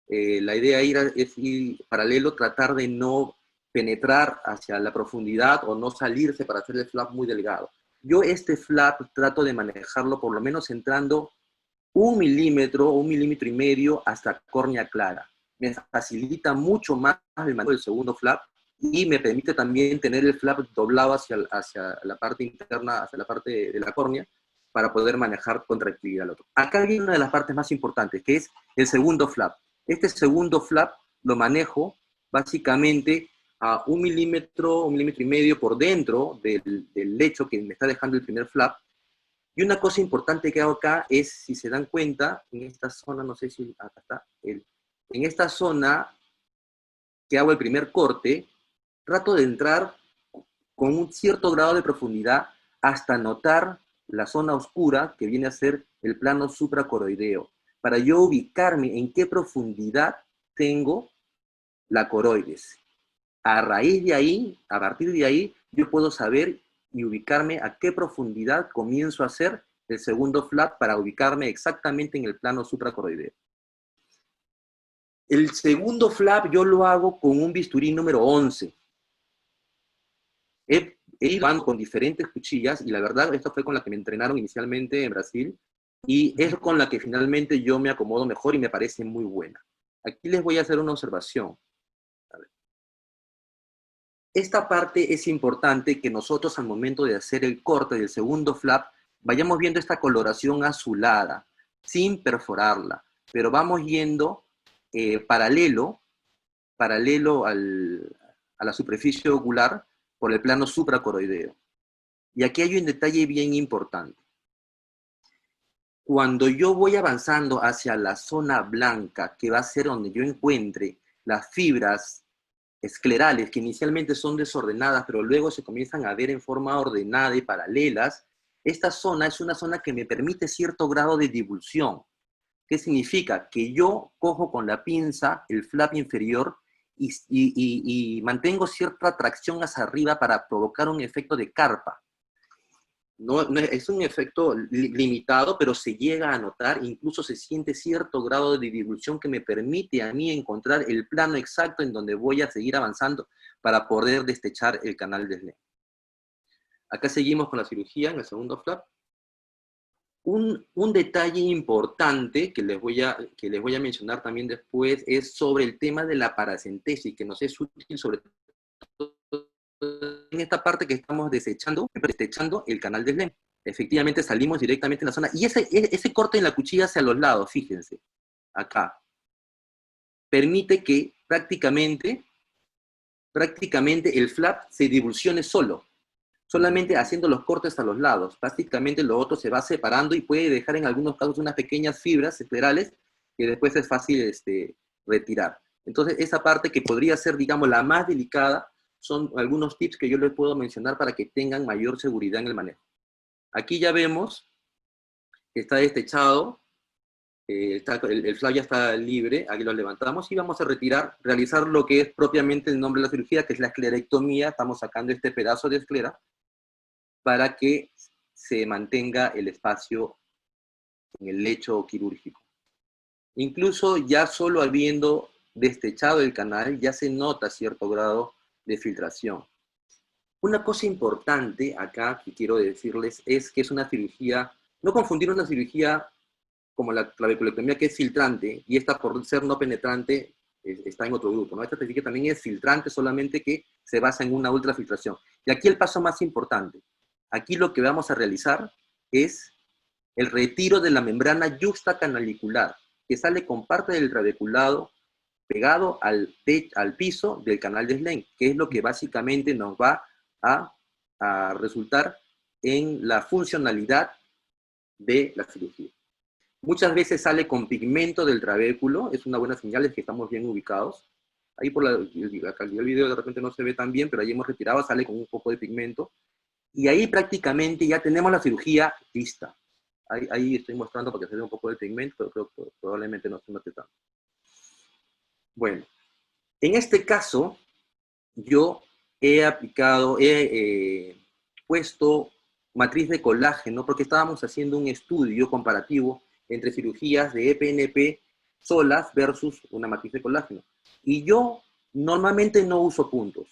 La idea es ir paralelo, tratar de no penetrar hacia la profundidad o no salirse para hacer el flap muy delgado. Yo este flap trato de manejarlo por lo menos entrando 1 milímetro o 1,5 milímetros hasta córnea clara. Me facilita mucho más el manejo del segundo flap y me permite también tener el flap doblado hacia la parte interna, hacia la parte de la córnea, para poder manejar con tranquilidad al otro. Acá viene una de las partes más importantes, que es el segundo flap. Este segundo flap lo manejo básicamente a 1 milímetro, 1,5 milímetros por dentro del lecho que me está dejando el primer flap. Y una cosa importante que hago acá es, si se dan cuenta, en esta zona, no sé si acá está, en esta zona que hago el primer corte, trato de entrar con un cierto grado de profundidad hasta notar la zona oscura que viene a ser el plano supracoroideo, para yo ubicarme en qué profundidad tengo la coroides. A raíz de ahí, a partir de ahí, yo puedo saber y ubicarme a qué profundidad comienzo a hacer el segundo flap para ubicarme exactamente en el plano supracoroideo. El segundo flap yo lo hago con un bisturí número 11. He ido con diferentes cuchillas, y la verdad, esta fue con la que me entrenaron inicialmente en Brasil, y es con la que finalmente yo me acomodo mejor y me parece muy buena. Aquí les voy a hacer una observación. A ver. Esta parte es importante que nosotros al momento de hacer el corte del segundo flap, vayamos viendo esta coloración azulada, sin perforarla, pero vamos yendo paralelo a la superficie ocular, por el plano supracoroideo. Y aquí hay un detalle bien importante. Cuando yo voy avanzando hacia la zona blanca, que va a ser donde yo encuentre las fibras esclerales, que inicialmente son desordenadas, pero luego se comienzan a ver en forma ordenada y paralelas, esta zona es una zona que me permite cierto grado de divulsión. ¿Qué significa? Que yo cojo con la pinza el flap inferior y mantengo cierta tracción hacia arriba para provocar un efecto de carpa. No es un efecto limitado, pero se llega a notar, incluso se siente cierto grado de divulsión que me permite a mí encontrar el plano exacto en donde voy a seguir avanzando para poder destechar el canal de Slen. Acá seguimos con la cirugía en el segundo flap. Un detalle importante que les voy a mencionar también después es sobre el tema de la paracentesis, que nos es útil sobre todo en esta parte que estamos destechando el canal de Slen. Efectivamente salimos directamente en la zona, y ese corte en la cuchilla hacia los lados, fíjense, acá, permite que prácticamente el flap se divulsione solo. Solamente haciendo los cortes a los lados. Prácticamente lo otro se va separando y puede dejar en algunos casos unas pequeñas fibras esclerales que después es fácil retirar. Entonces, esa parte que podría ser, digamos, la más delicada, son algunos tips que yo les puedo mencionar para que tengan mayor seguridad en el manejo. Aquí ya vemos que está destechado, el flap ya está libre, aquí lo levantamos y vamos a realizar lo que es propiamente el nombre de la cirugía, que es la esclerectomía. Estamos sacando este pedazo de esclera para que se mantenga el espacio en el lecho quirúrgico. Incluso ya solo habiendo destechado el canal, ya se nota cierto grado de filtración. Una cosa importante acá que quiero decirles es que es una cirugía, no confundir una cirugía como la claviculectomía, que es filtrante, y esta por ser no penetrante está en otro grupo, ¿no? Esta cirugía también es filtrante, solamente que se basa en una ultrafiltración. Y aquí el paso más importante. Aquí lo que vamos a realizar es el retiro de la membrana yuxtacanalicular, que sale con parte del trabeculado pegado al piso del canal de Slen, que es lo que básicamente nos va a resultar en la funcionalidad de la cirugía. Muchas veces sale con pigmento del trabéculo, es una buena señal de que estamos bien ubicados. Ahí por la calidad del video de repente no se ve tan bien, pero ahí hemos retirado, sale con un poco de pigmento. Y ahí prácticamente ya tenemos la cirugía lista. Ahí estoy mostrando para que se vea un poco de pigmento, pero creo que probablemente no se note tanto. Bueno, en este caso, yo he aplicado, puesto matriz de colágeno, porque estábamos haciendo un estudio comparativo entre cirugías de EPNP solas versus una matriz de colágeno. Y yo normalmente no uso puntos.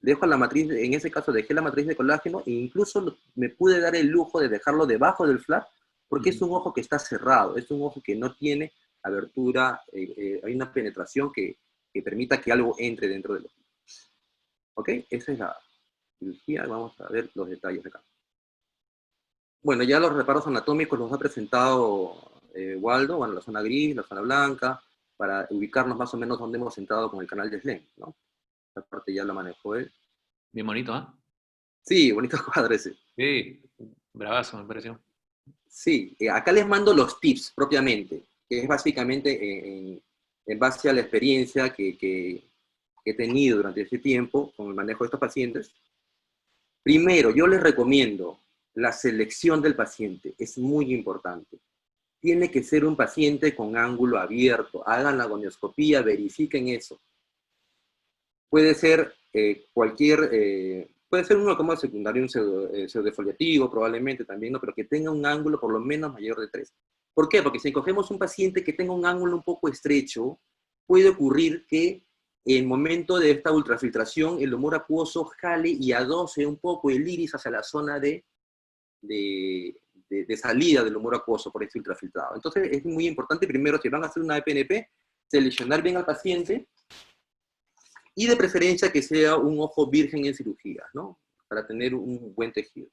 Dejo la matriz, en ese caso dejé la matriz de colágeno e incluso me pude dar el lujo de dejarlo debajo del flap, porque es un ojo que está cerrado, es un ojo que no tiene abertura, hay una penetración que permita que algo entre dentro del ojo. ¿Ok? Esa es la cirugía. Vamos a ver los detalles acá. Bueno, ya los reparos anatómicos los ha presentado Waldo, bueno, la zona gris, la zona blanca, para ubicarnos más o menos donde hemos entrado con el canal de SLEM, ¿no? Esta parte ya la manejó él. Bien bonito, ¿ah? Sí, bonito cuadro ese. Sí, bravazo, me pareció. Sí, acá les mando los tips propiamente, que es básicamente en base a la experiencia que he tenido durante ese tiempo con el manejo de estos pacientes. Primero, yo les recomiendo la selección del paciente, es muy importante. Tiene que ser un paciente con ángulo abierto, hagan la gonioscopía, verifiquen eso. Puede ser puede ser un glaucoma secundario, un pseudodefoliativo probablemente también, ¿no? Pero que tenga un ángulo por lo menos mayor de 3. ¿Por qué? Porque si cogemos un paciente que tenga un ángulo un poco estrecho, puede ocurrir que en el momento de esta ultrafiltración el humor acuoso jale y adose un poco el iris hacia la zona de salida del humor acuoso por este ultrafiltrado. Entonces es muy importante primero, si van a hacer una EPNP, seleccionar bien al paciente y de preferencia que sea un ojo virgen en cirugía, ¿no? Para tener un buen tejido.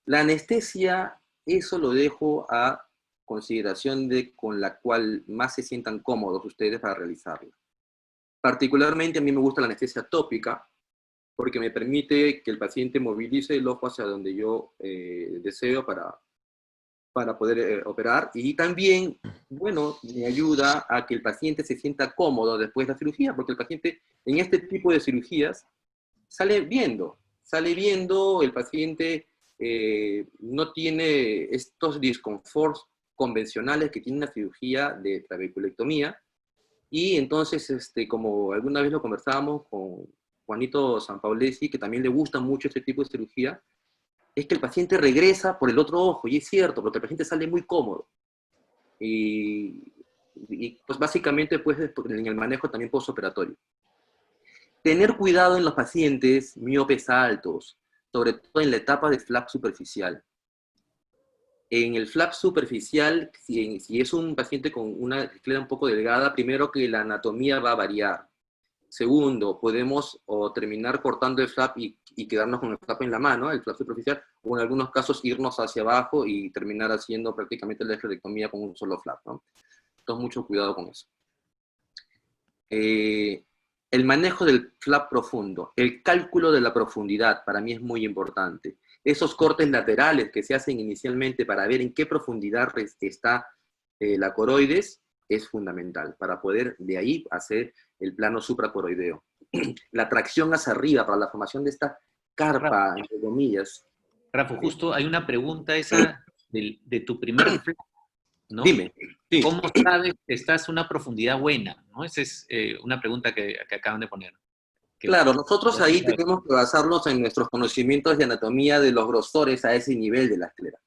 La anestesia, eso lo dejo a consideración con la cual más se sientan cómodos ustedes para realizarla. Particularmente a mí me gusta la anestesia tópica, porque me permite que el paciente movilice el ojo hacia donde yo deseo para poder operar, y también, bueno, me ayuda a que el paciente se sienta cómodo después de la cirugía, porque el paciente en este tipo de cirugías sale viendo, el paciente no tiene estos disconforts convencionales que tiene una cirugía de trabeculectomía, y entonces, como alguna vez lo conversábamos con Juanito Sampaolesi, que también le gusta mucho este tipo de cirugía, es que el paciente regresa por el otro ojo, y es cierto, porque el paciente sale muy cómodo. Y pues básicamente pues, en el manejo también postoperatorio. Tener cuidado en los pacientes miopes altos, sobre todo en la etapa de flap superficial. En el flap superficial, si es un paciente con una esclera un poco delgada, primero que la anatomía va a variar. Segundo, podemos o terminar cortando el flap y quedarnos con el flap en la mano, el flap superficial, o en algunos casos irnos hacia abajo y terminar haciendo prácticamente la esterectomía con un solo flap, ¿no? Entonces, mucho cuidado con eso. El manejo del flap profundo, el cálculo de la profundidad, para mí es muy importante. Esos cortes laterales que se hacen inicialmente para ver en qué profundidad está la coroides, es fundamental para poder de ahí hacer el plano supracoroideo. La tracción hacia arriba para la formación de esta carpa, entre comillas. Rafa, justo hay una pregunta esa de tu primer flap, ¿no? Dime. Sí. ¿Cómo sabes que estás a una profundidad buena? ¿No? Esa es una pregunta que acaban de poner. Claro, nosotros ahí tenemos que basarnos en nuestros conocimientos de anatomía de los grosores a ese nivel de la esclera.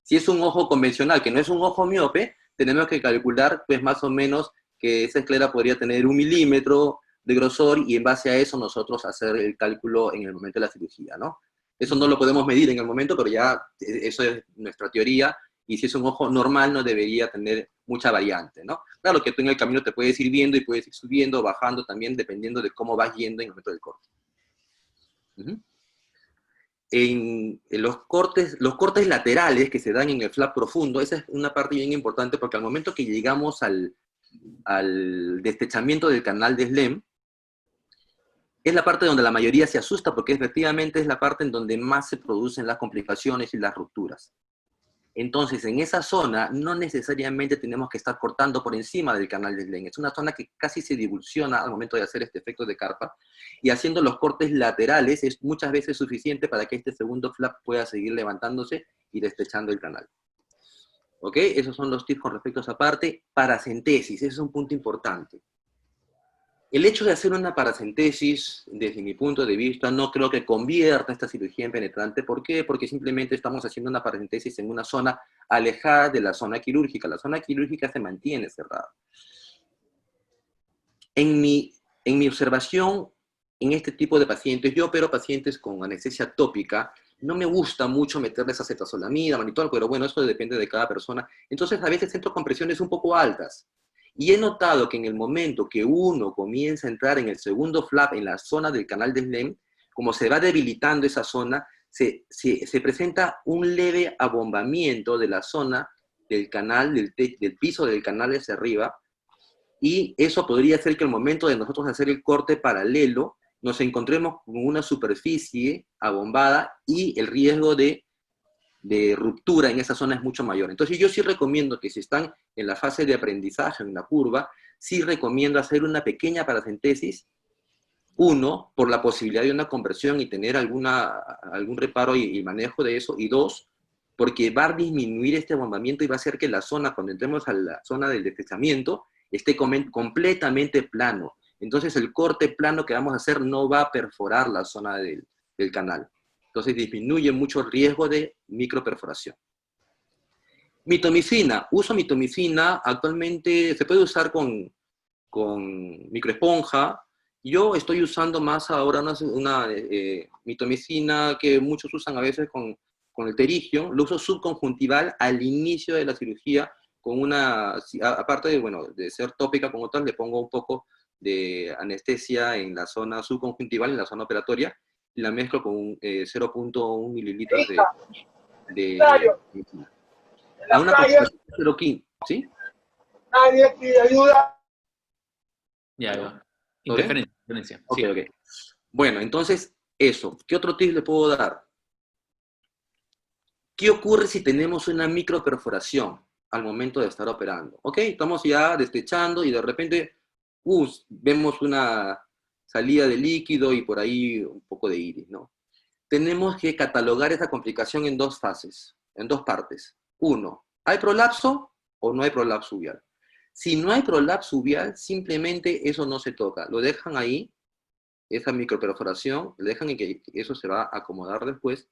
Si es un ojo convencional, que no es un ojo miope, tenemos que calcular pues más o menos que esa esclera podría tener 1 milímetro de grosor, y en base a eso nosotros hacer el cálculo en el momento de la cirugía, ¿no? Eso no lo podemos medir en el momento, pero ya eso es nuestra teoría, y si es un ojo normal no debería tener mucha variante, ¿no? Claro que tú en el camino te puedes ir viendo y puedes ir subiendo, bajando también, dependiendo de cómo vas yendo en el momento del corte. En los cortes laterales que se dan en el flap profundo, esa es una parte bien importante, porque al momento que llegamos al destechamiento del canal de SLEM, es la parte donde la mayoría se asusta, porque efectivamente es la parte en donde más se producen las complicaciones y las rupturas. Entonces, en esa zona no necesariamente tenemos que estar cortando por encima del canal de Glenn. Es una zona que casi se divulsiona al momento de hacer este efecto de carpa, y haciendo los cortes laterales es muchas veces suficiente para que este segundo flap pueda seguir levantándose y despechando el canal. ¿Ok? Esos son los tips con respecto a esa parte. Paracentesis, ese es un punto importante. El hecho de hacer una paracentesis, desde mi punto de vista, no creo que convierta esta cirugía en penetrante. ¿Por qué? Porque simplemente estamos haciendo una paracentesis en una zona alejada de la zona quirúrgica. La zona quirúrgica se mantiene cerrada. En mi observación, en este tipo de pacientes, yo opero pacientes con anestesia tópica, no me gusta mucho meterles acetazolamida, manitol, pero bueno, eso depende de cada persona. Entonces, a veces entro con presiones un poco altas. Y he notado que en el momento que uno comienza a entrar en el segundo flap, en la zona del canal de Glenn, como se va debilitando esa zona, se presenta un leve abombamiento de la zona del canal, del piso del canal hacia arriba, y eso podría hacer que al momento de nosotros hacer el corte paralelo, nos encontremos con una superficie abombada y el riesgo de ruptura en esa zona es mucho mayor. Entonces yo sí recomiendo que si están en la fase de aprendizaje, en la curva, sí recomiendo hacer una pequeña paracentesis, uno, por la posibilidad de una conversión y tener algún reparo y manejo de eso, y dos, porque va a disminuir este abombamiento y va a hacer que la zona, cuando entremos a la zona del deslizamiento, esté completamente plano. Entonces el corte plano que vamos a hacer no va a perforar la zona del canal. Entonces disminuye mucho el riesgo de microperforación. Mitomicina. Uso mitomicina. Actualmente se puede usar con microesponja. Yo estoy usando más ahora una mitomicina que muchos usan a veces con el pterigio. Lo uso subconjuntival al inicio de la cirugía, con aparte de ser tópica como tal, le pongo un poco de anestesia en la zona subconjuntival, en la zona operatoria, y la mezclo con 0.1 mililitros de medicina. A una concentración de 0.15, ¿sí? Nadie pide ayuda. Ya. Interferencia. Ok, Sí. ok. Bueno, entonces, eso. ¿Qué otro tip le puedo dar? ¿Qué ocurre si tenemos una microperforación al momento de estar operando? Ok, estamos ya despechando y de repente vemos una salida de líquido y por ahí un poco de iris, ¿no? Tenemos que catalogar esa complicación en dos fases, en dos partes. Uno, ¿hay prolapso o no hay prolapso uveal? Si no hay prolapso uveal, simplemente eso no se toca. Lo dejan ahí, esa microperforación, lo dejan en que eso se va a acomodar después,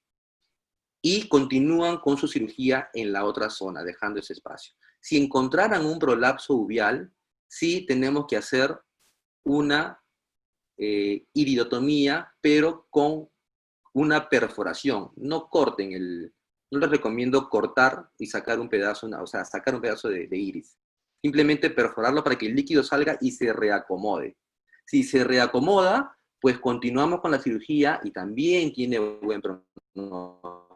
y continúan con su cirugía en la otra zona, dejando ese espacio. Si encontraran un prolapso uveal, sí tenemos que hacer una iridotomía, pero con una perforación. No corten no les recomiendo cortar y sacar un pedazo, sacar un pedazo de iris. Simplemente perforarlo para que el líquido salga y se reacomode. Si se reacomoda, pues continuamos con la cirugía y también tiene buen pronóstico.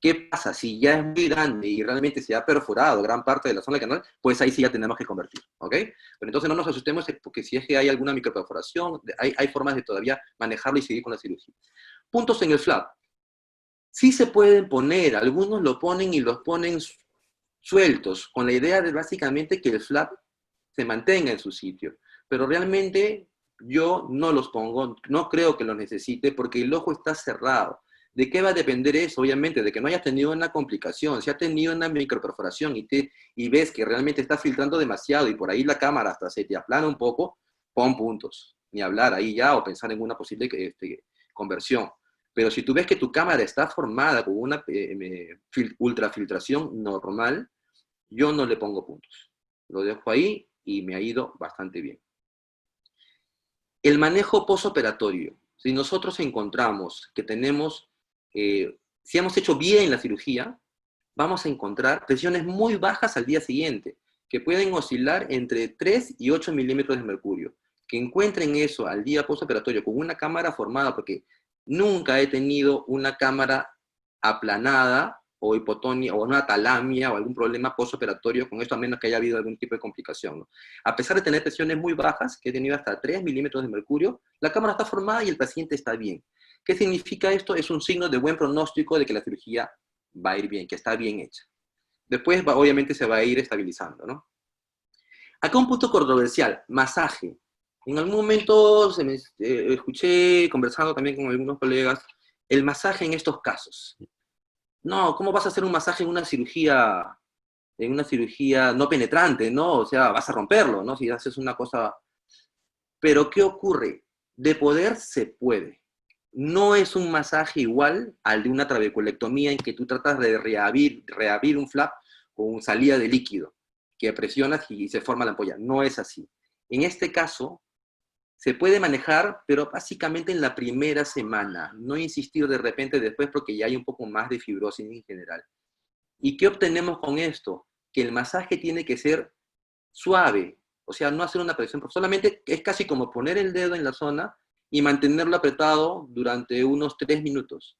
¿Qué pasa? Si ya es muy grande y realmente se ha perforado gran parte de la zona del canal, pues ahí sí ya tenemos que convertir, ¿ok? Pero entonces no nos asustemos porque si es que hay alguna microperforación, hay formas de todavía manejarlo y seguir con la cirugía. Puntos en el flap. Sí se pueden poner, algunos lo ponen y los ponen sueltos, con la idea de básicamente que el flap se mantenga en su sitio. Pero realmente yo no los pongo, no creo que los necesite porque el ojo está cerrado. ¿De qué va a depender eso? Obviamente, de que no hayas tenido una complicación. Si has tenido una microperforación y ves que realmente está filtrando demasiado y por ahí la cámara hasta se te aplana un poco, pon puntos. Ni hablar ahí ya o pensar en una posible conversión. Pero si tú ves que tu cámara está formada con una ultrafiltración normal, yo no le pongo puntos. Lo dejo ahí y me ha ido bastante bien. El manejo postoperatorio. Si nosotros encontramos que tenemos si hemos hecho bien la cirugía, vamos a encontrar presiones muy bajas al día siguiente, que pueden oscilar entre 3 y 8 milímetros de mercurio. Que encuentren eso al día postoperatorio con una cámara formada, porque nunca he tenido una cámara aplanada o hipotonia o una atalamia o algún problema postoperatorio con esto, a menos que haya habido algún tipo de complicación, ¿no? A pesar de tener presiones muy bajas, que he tenido hasta 3 milímetros de mercurio, la cámara está formada y el paciente está bien. ¿Qué significa esto? Es un signo de buen pronóstico de que la cirugía va a ir bien, que está bien hecha. Después, obviamente, se va a ir estabilizando, ¿no? Acá un punto controversial, masaje. En algún momento escuché, conversando también con algunos colegas, el masaje en estos casos. No, ¿cómo vas a hacer un masaje en una cirugía no penetrante, ¿no? O sea, vas a romperlo, ¿no? Si haces una cosa... Pero, ¿qué ocurre? De poder se puede. No es un masaje igual al de una trabeculectomía en que tú tratas de reabrir un flap con salida de líquido, que presionas y se forma la ampolla. No es así. En este caso, se puede manejar, pero básicamente en la primera semana. No insistir de repente después porque ya hay un poco más de fibrosis en general. ¿Y qué obtenemos con esto? Que el masaje tiene que ser suave, o sea, no hacer una presión, solamente es casi como poner el dedo en la zona y mantenerlo apretado durante unos 3 minutos.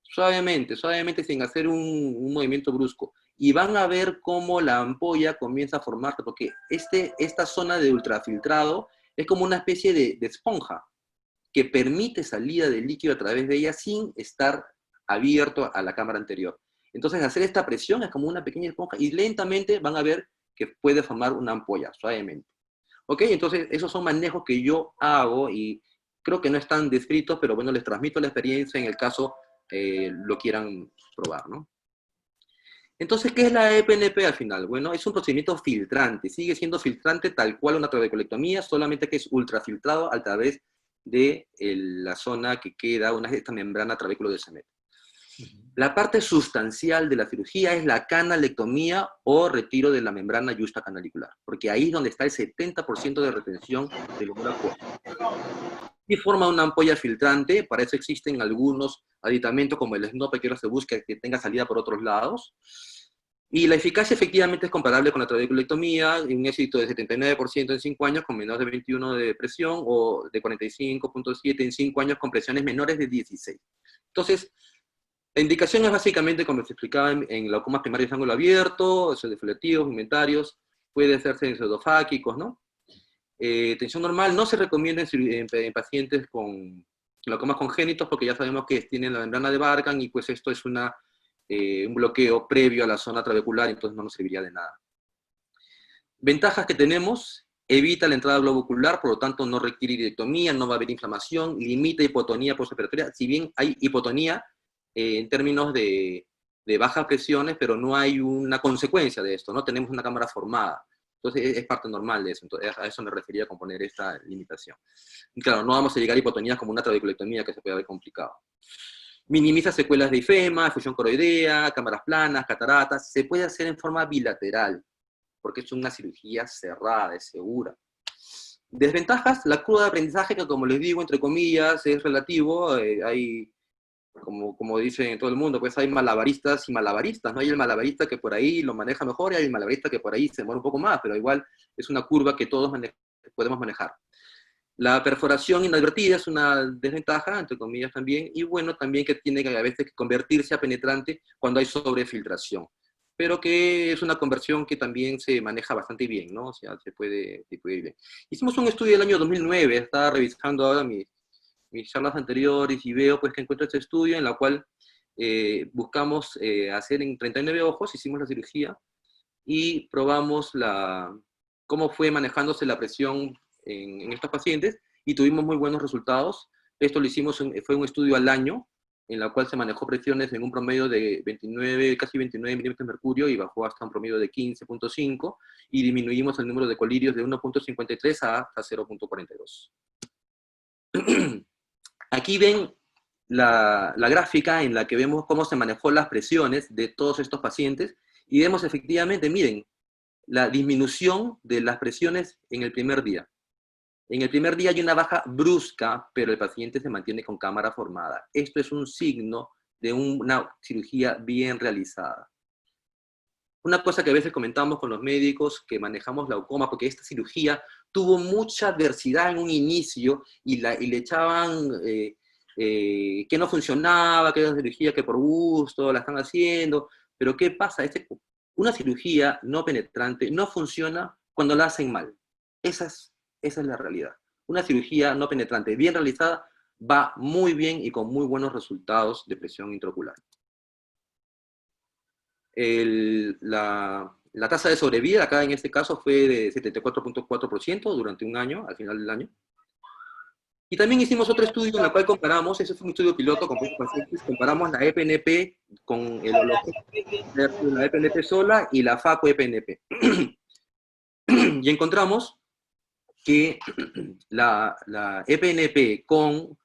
Suavemente, suavemente, sin hacer un movimiento brusco. Y van a ver cómo la ampolla comienza a formarse, porque esta zona de ultrafiltrado es como una especie de esponja que permite salida del líquido a través de ella sin estar abierto a la cámara anterior. Entonces, hacer esta presión es como una pequeña esponja y lentamente van a ver que puede formar una ampolla, suavemente. ¿Ok? Entonces, esos son manejos que yo hago y creo que no están descritos, pero bueno, les transmito la experiencia en el caso lo quieran probar, ¿no? Entonces, ¿qué es la EPNP al final? Bueno, es un procedimiento filtrante, sigue siendo filtrante tal cual una trabeculectomía, solamente que es ultrafiltrado a través de la zona que queda, esta membrana trabéculo de cemento. La parte sustancial de la cirugía es la canalectomía o retiro de la membrana yusta canalicular, porque ahí es donde está el 70% de retención del humor acuoso. Y forma una ampolla filtrante, para eso existen algunos aditamentos como el SNOP, que ahora se busca que tenga salida por otros lados. Y la eficacia efectivamente es comparable con la trabeculectomía, un éxito de 79% en 5 años con menos de 21 de presión, o de 45.7 en 5 años con presiones menores de 16. Entonces, la indicación es básicamente, como se explicaba, en glaucomas primarios de ángulo abierto, pseudofletivos, pigmentarios, puede hacerse en pseudofáquicos, ¿no? Tensión normal no se recomienda en pacientes con glaucomas congénitos porque ya sabemos que tienen la membrana de Barkan y pues esto es un bloqueo previo a la zona trabecular, entonces no nos serviría de nada. Ventajas que tenemos: evita la entrada globocular, por lo tanto no requiere iridectomía, no va a haber inflamación, limita hipotonía postoperatoria, si bien hay hipotonía en términos de bajas presiones, pero no hay una consecuencia de esto, no tenemos una cámara formada. Entonces es parte normal de eso, entonces a eso me refería con poner esta limitación. Y claro, no vamos a llegar a hipotonías como una trabeculectomía que se puede haber complicado. Minimiza secuelas de ifema, fusión coroidea, cámaras planas, cataratas. Se puede hacer en forma bilateral, porque es una cirugía cerrada, es segura. Desventajas: la curva de aprendizaje, que como les digo, entre comillas, es relativo. Hay, como dicen todo el mundo, pues hay malabaristas y malabaristas, ¿no? Hay el malabarista que por ahí lo maneja mejor y hay el malabarista que por ahí se muere un poco más, pero igual es una curva que todos podemos manejar. La perforación inadvertida es una desventaja, entre comillas también, y bueno, también que tiene que a veces convertirse a penetrante cuando hay sobrefiltración, pero que es una conversión que también se maneja bastante bien, ¿no? O sea, se puede ir bien. Hicimos un estudio del año 2009, estaba revisando ahora mis charlas anteriores y veo pues que encuentro este estudio en la cual buscamos hacer en 39 ojos, hicimos la cirugía y probamos cómo fue manejándose la presión en estos pacientes y tuvimos muy buenos resultados. Esto lo hicimos, fue un estudio al año, en la cual se manejó presiones en un promedio de 29, casi 29 milímetros de mercurio y bajó hasta un promedio de 15.5 y disminuimos el número de colirios de 1.53 hasta 0.42. Aquí ven la gráfica en la que vemos cómo se manejó las presiones de todos estos pacientes y vemos efectivamente, miren, la disminución de las presiones en el primer día. En el primer día hay una baja brusca, pero el paciente se mantiene con cámara formada. Esto es un signo de una cirugía bien realizada. Una cosa que a veces comentamos con los médicos que manejamos glaucoma, porque esta cirugía tuvo mucha adversidad en un inicio y le echaban que no funcionaba, que era una cirugía que por gusto la están haciendo, pero ¿qué pasa? Una cirugía no penetrante no funciona cuando la hacen mal. Esa es la realidad. Una cirugía no penetrante bien realizada va muy bien y con muy buenos resultados de presión intraocular. la tasa de sobrevida acá en este caso fue de 74.4% durante un año, al final del año. Y también hicimos otro estudio en el cual comparamos, ese fue un estudio piloto con pacientes, comparamos la EPNP con el versus la EPNP sola y la FACO-EPNP. Y encontramos que la EPNP con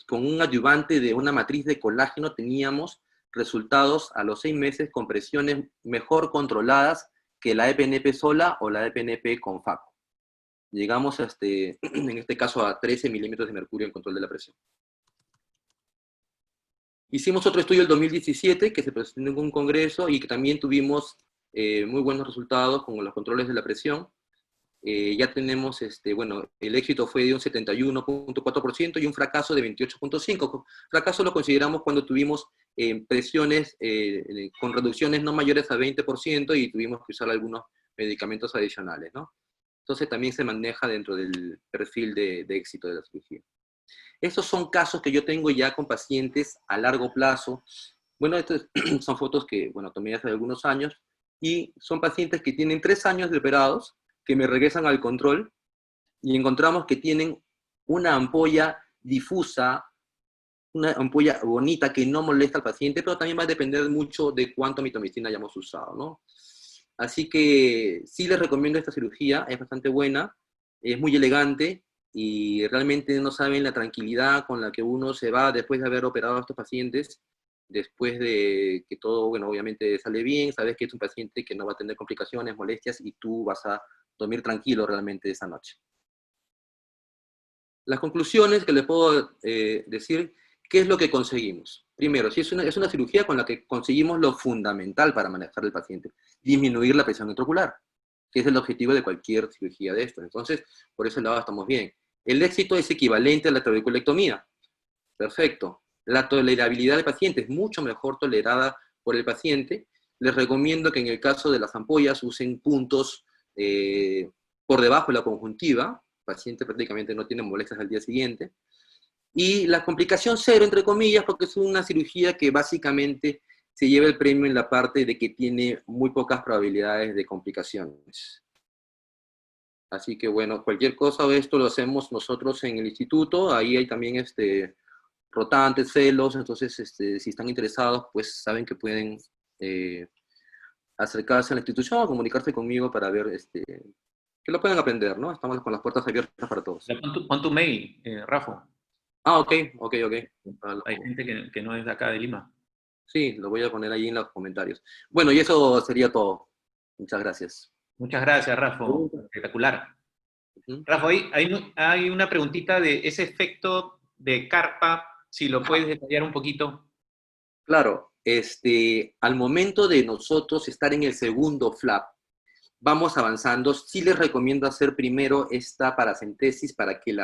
un adyuvante de una matriz de colágeno teníamos resultados a los 6 meses con presiones mejor controladas que la EPNP sola o la EPNP con FACO. Llegamos en este caso a 13 milímetros de mercurio en control de la presión. Hicimos otro estudio el 2017 que se presentó en un congreso y que también tuvimos muy buenos resultados con los controles de la presión. Ya tenemos, bueno, el éxito fue de un 71.4% y un fracaso de 28.5%. Fracaso lo consideramos cuando tuvimos presiones con reducciones no mayores a 20% y tuvimos que usar algunos medicamentos adicionales, ¿no? Entonces también se maneja dentro del perfil de éxito de la cirugía. Estos son casos que yo tengo ya con pacientes a largo plazo. Bueno, estas son fotos que, bueno, tomé hace algunos años, y son pacientes que tienen 3 años de operados, que me regresan al control, y encontramos que tienen una ampolla difusa, una ampolla bonita que no molesta al paciente, pero también va a depender mucho de cuánto mitomicina hayamos usado, ¿no? Así que sí les recomiendo esta cirugía, es bastante buena, es muy elegante, y realmente no saben la tranquilidad con la que uno se va después de haber operado a estos pacientes, después de que todo, bueno, obviamente sale bien, sabes que es un paciente que no va a tener complicaciones, molestias, y tú vas a dormir tranquilo realmente esa noche. Las conclusiones que les puedo decir, ¿qué es lo que conseguimos? Primero, si es una cirugía con la que conseguimos lo fundamental para manejar al paciente, disminuir la presión intraocular, que es el objetivo de cualquier cirugía de esto. Entonces, por ese lado estamos bien. El éxito es equivalente a la trabeculectomía. Perfecto. La tolerabilidad del paciente es mucho mejor tolerada por el paciente. Les recomiendo que en el caso de las ampollas usen puntos por debajo de la conjuntiva. El paciente prácticamente no tiene molestias al día siguiente. Y la complicación cero, entre comillas, porque es una cirugía que básicamente se lleva el premio en la parte de que tiene muy pocas probabilidades de complicaciones. Así que bueno, cualquier cosa de esto lo hacemos nosotros en el instituto. Ahí hay también rotantes, celos, entonces si están interesados, pues saben que pueden acercarse a la institución o comunicarse conmigo para ver que lo pueden aprender, ¿no? Estamos con las puertas abiertas para todos. Pon tu mail, Rafa. Ah, ok. Hay gente que no es de acá de Lima. Sí, lo voy a poner ahí en los comentarios. Bueno, y eso sería todo. Muchas gracias. Muchas gracias, Rafa. Espectacular. Rafa, hay una preguntita de ese efecto de carpa, si lo puedes detallar un poquito. Claro, al momento de nosotros estar en el segundo flap, vamos avanzando. Sí les recomiendo hacer primero esta paracentesis para que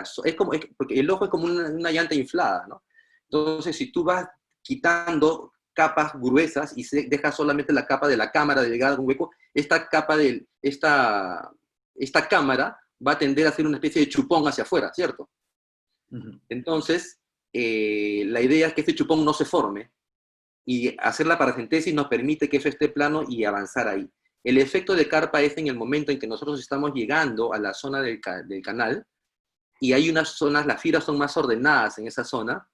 porque el ojo es como una llanta inflada, ¿no? Entonces, si tú vas quitando capas gruesas y dejas solamente la capa de la cámara delgada de un hueco, esta cámara va a tender a ser una especie de chupón hacia afuera, ¿cierto? Entonces, la idea es que este chupón no se forme, y hacer la paracentesis nos permite que eso esté plano y avanzar ahí. El efecto de carpa es en el momento en que nosotros estamos llegando a la zona del canal, y hay unas zonas, las fibras son más ordenadas en esa zona,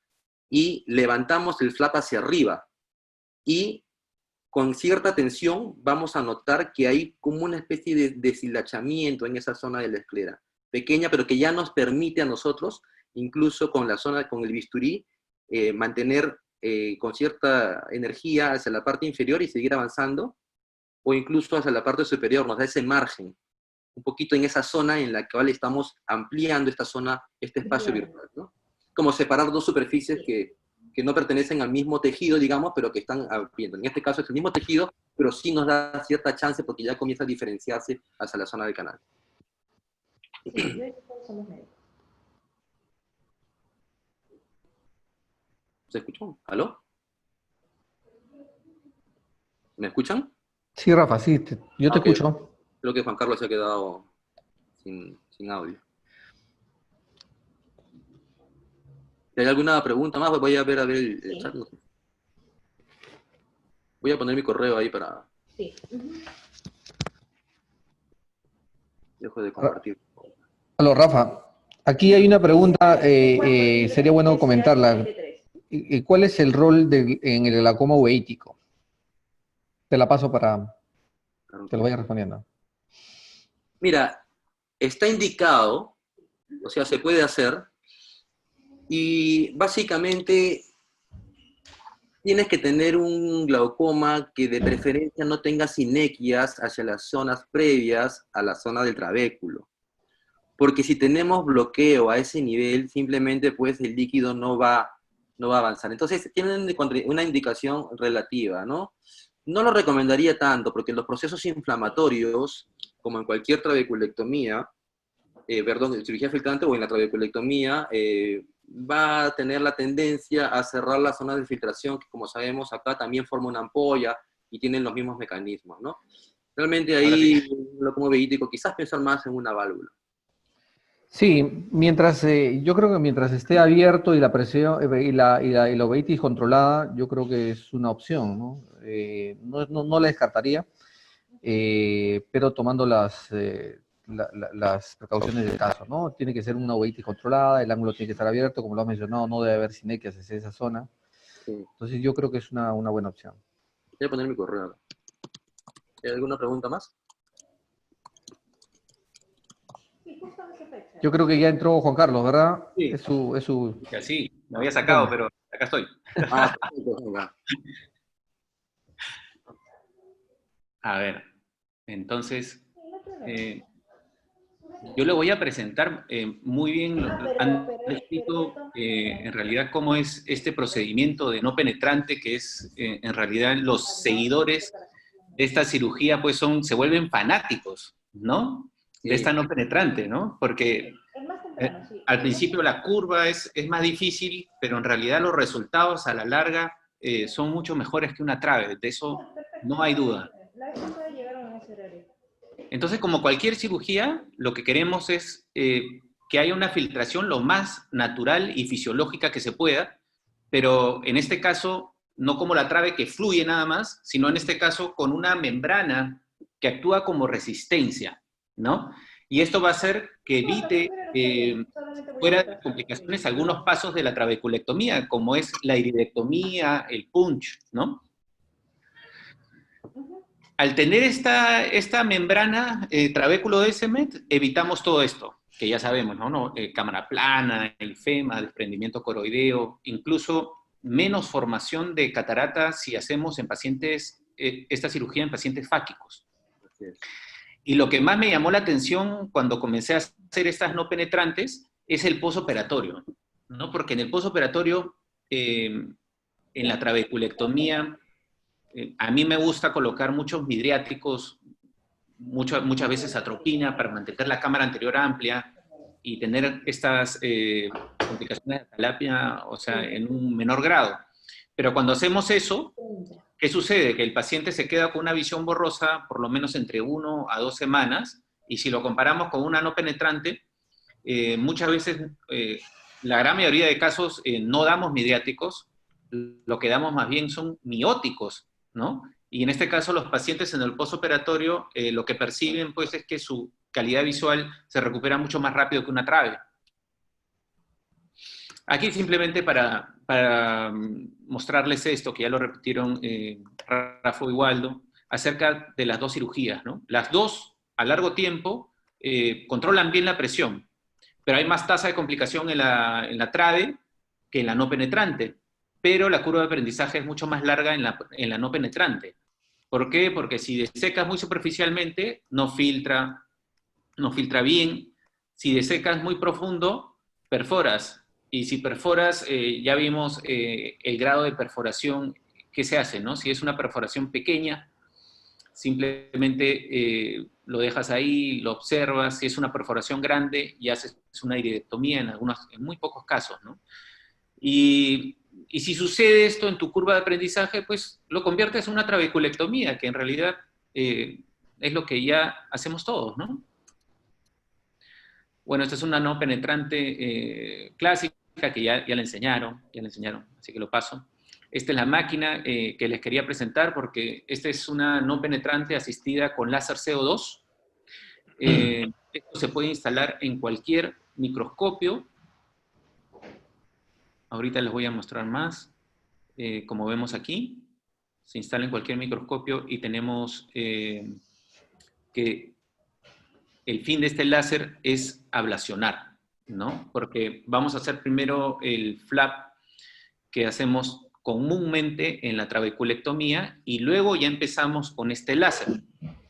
y levantamos el flap hacia arriba, y con cierta tensión vamos a notar que hay como una especie de deshilachamiento en esa zona de la esclera, pequeña, pero que ya nos permite a nosotros, incluso con el bisturí, mantener con cierta energía hacia la parte inferior y seguir avanzando, o incluso hacia la parte superior, nos da ese margen, un poquito en esa zona en la cual estamos ampliando esta zona, este espacio virtual, ¿no? Como separar dos superficies que no pertenecen al mismo tejido, digamos, pero que están abriendo. En este caso es el mismo tejido, pero sí nos da cierta chance porque ya comienza a diferenciarse hacia la zona del canal. ¿Se escuchó? ¿Aló? ¿Me escuchan? Sí, Rafa, sí, yo te Ok. escucho. Creo que Juan Carlos se ha quedado sin audio. ¿Hay alguna pregunta más? Voy a ver el chat. No sé. Voy a poner mi correo ahí para... Sí. Dejo de compartir. Aló, Rafa. Aquí hay una pregunta, sería bueno comentarla. ¿Cuál es el rol en el glaucoma uveítico? Te la paso para que lo vayas respondiendo. Mira, está indicado, o sea, se puede hacer, y básicamente tienes que tener un glaucoma que de preferencia no tenga sinequias hacia las zonas previas a la zona del trabéculo. Porque si tenemos bloqueo a ese nivel, simplemente pues el líquido no va a avanzar. Entonces tienen una indicación relativa, ¿no? No lo recomendaría tanto, porque los procesos inflamatorios, como en cualquier trabeculectomía, en cirugía filtrante o en la trabeculectomía, va a tener la tendencia a cerrar las zonas de filtración, que como sabemos acá también forma una ampolla y tienen los mismos mecanismos, ¿no? Realmente ahí, lo como veítico, quizás pensar más en una válvula. Sí, yo creo que mientras esté abierto y la presión y la uveitis controlada, yo creo que es una opción, ¿no? No la descartaría, pero tomando las precauciones del caso, ¿no? Tiene que ser una uveitis controlada, el ángulo tiene que estar abierto, como lo has mencionado, no debe haber sinequias hacia esa zona. Sí. Entonces yo creo que es una buena opción. Voy a poner mi correo. ¿Hay alguna pregunta más? Yo creo que ya entró Juan Carlos, ¿verdad? Sí. Es su... Sí, me había sacado, pero acá estoy. Venga. A ver, entonces, yo le voy a presentar muy bien, han descrito en realidad cómo es este procedimiento de no penetrante, que es en realidad los seguidores de esta cirugía pues se vuelven fanáticos, ¿no? Sí. De esta no penetrante, ¿no? Porque al principio la curva es más difícil, pero en realidad los resultados a la larga son mucho mejores que una trave, de eso no hay duda. Entonces, como cualquier cirugía, lo que queremos es que haya una filtración lo más natural y fisiológica que se pueda, pero en este caso, no como la trave que fluye nada más, sino en este caso con una membrana que actúa como resistencia, ¿no? Y esto va a hacer que evite, fuera de complicaciones, algunos pasos de la trabeculectomía, como es la iridectomía, el punch, ¿no? Al tener esta membrana trabéculo de Descemet, evitamos todo esto, que ya sabemos, ¿no? Cámara plana, ifema, desprendimiento coroideo, incluso menos formación de catarata si hacemos en pacientes, esta cirugía en pacientes fáquicos. Y lo que más me llamó la atención cuando comencé a hacer estas no penetrantes es el posoperatorio, ¿no? Porque en el posoperatorio, en la trabeculectomía, a mí me gusta colocar muchos midriátricos, muchas veces atropina para mantener la cámara anterior amplia y tener estas complicaciones de atalapia, o sea, en un menor grado. Pero cuando hacemos eso, ¿qué sucede? Que el paciente se queda con una visión borrosa por lo menos entre 1 a 2 semanas, y si lo comparamos con una no penetrante, muchas veces, la gran mayoría de casos, no damos midriáticos, lo que damos más bien son mióticos, ¿no? Y en este caso los pacientes en el postoperatorio lo que perciben pues es que su calidad visual se recupera mucho más rápido que una trave. Aquí simplemente para mostrarles esto, que ya lo repitieron Rafa y Waldo, acerca de las dos cirugías, ¿no? Las dos, a largo tiempo, controlan bien la presión, pero hay más tasa de complicación en la trave que en la no penetrante, pero la curva de aprendizaje es mucho más larga en la no penetrante. ¿Por qué? Porque si desecas muy superficialmente, no filtra bien. Si desecas muy profundo, perforas. Y si perforas, ya vimos el grado de perforación que se hace, ¿no? Si es una perforación pequeña, simplemente lo dejas ahí, lo observas. Si es una perforación grande, ya haces una iridectomía en muy pocos casos, ¿no? Y si sucede esto en tu curva de aprendizaje, pues lo conviertes en una trabeculectomía, que en realidad es lo que ya hacemos todos, ¿no? Bueno, esta es una no penetrante clásica que ya la enseñaron, así que lo paso. Esta es la máquina que les quería presentar porque esta es una no penetrante asistida con láser CO2. Esto se puede instalar en cualquier microscopio. Ahorita les voy a mostrar más. Como vemos aquí, se instala en cualquier microscopio y tenemos que el fin de este láser es ablacionar, ¿no? Porque vamos a hacer primero el flap que hacemos comúnmente en la trabeculectomía y luego ya empezamos con este láser.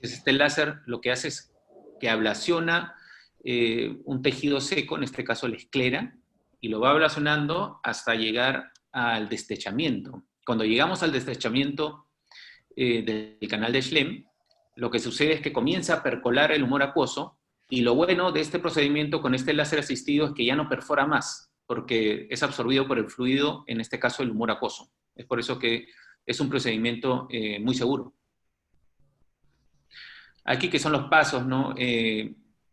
Este láser lo que hace es que ablaciona un tejido seco, en este caso la esclera, y lo va ablacionando hasta llegar al destechamiento. Cuando llegamos al destechamiento del canal de Schlemm, lo que sucede es que comienza a percolar el humor acuoso, y lo bueno de este procedimiento con este láser asistido es que ya no perfora más, porque es absorbido por el fluido, en este caso el humor acuoso. Es por eso que es un procedimiento muy seguro. Aquí que son los pasos, ¿no?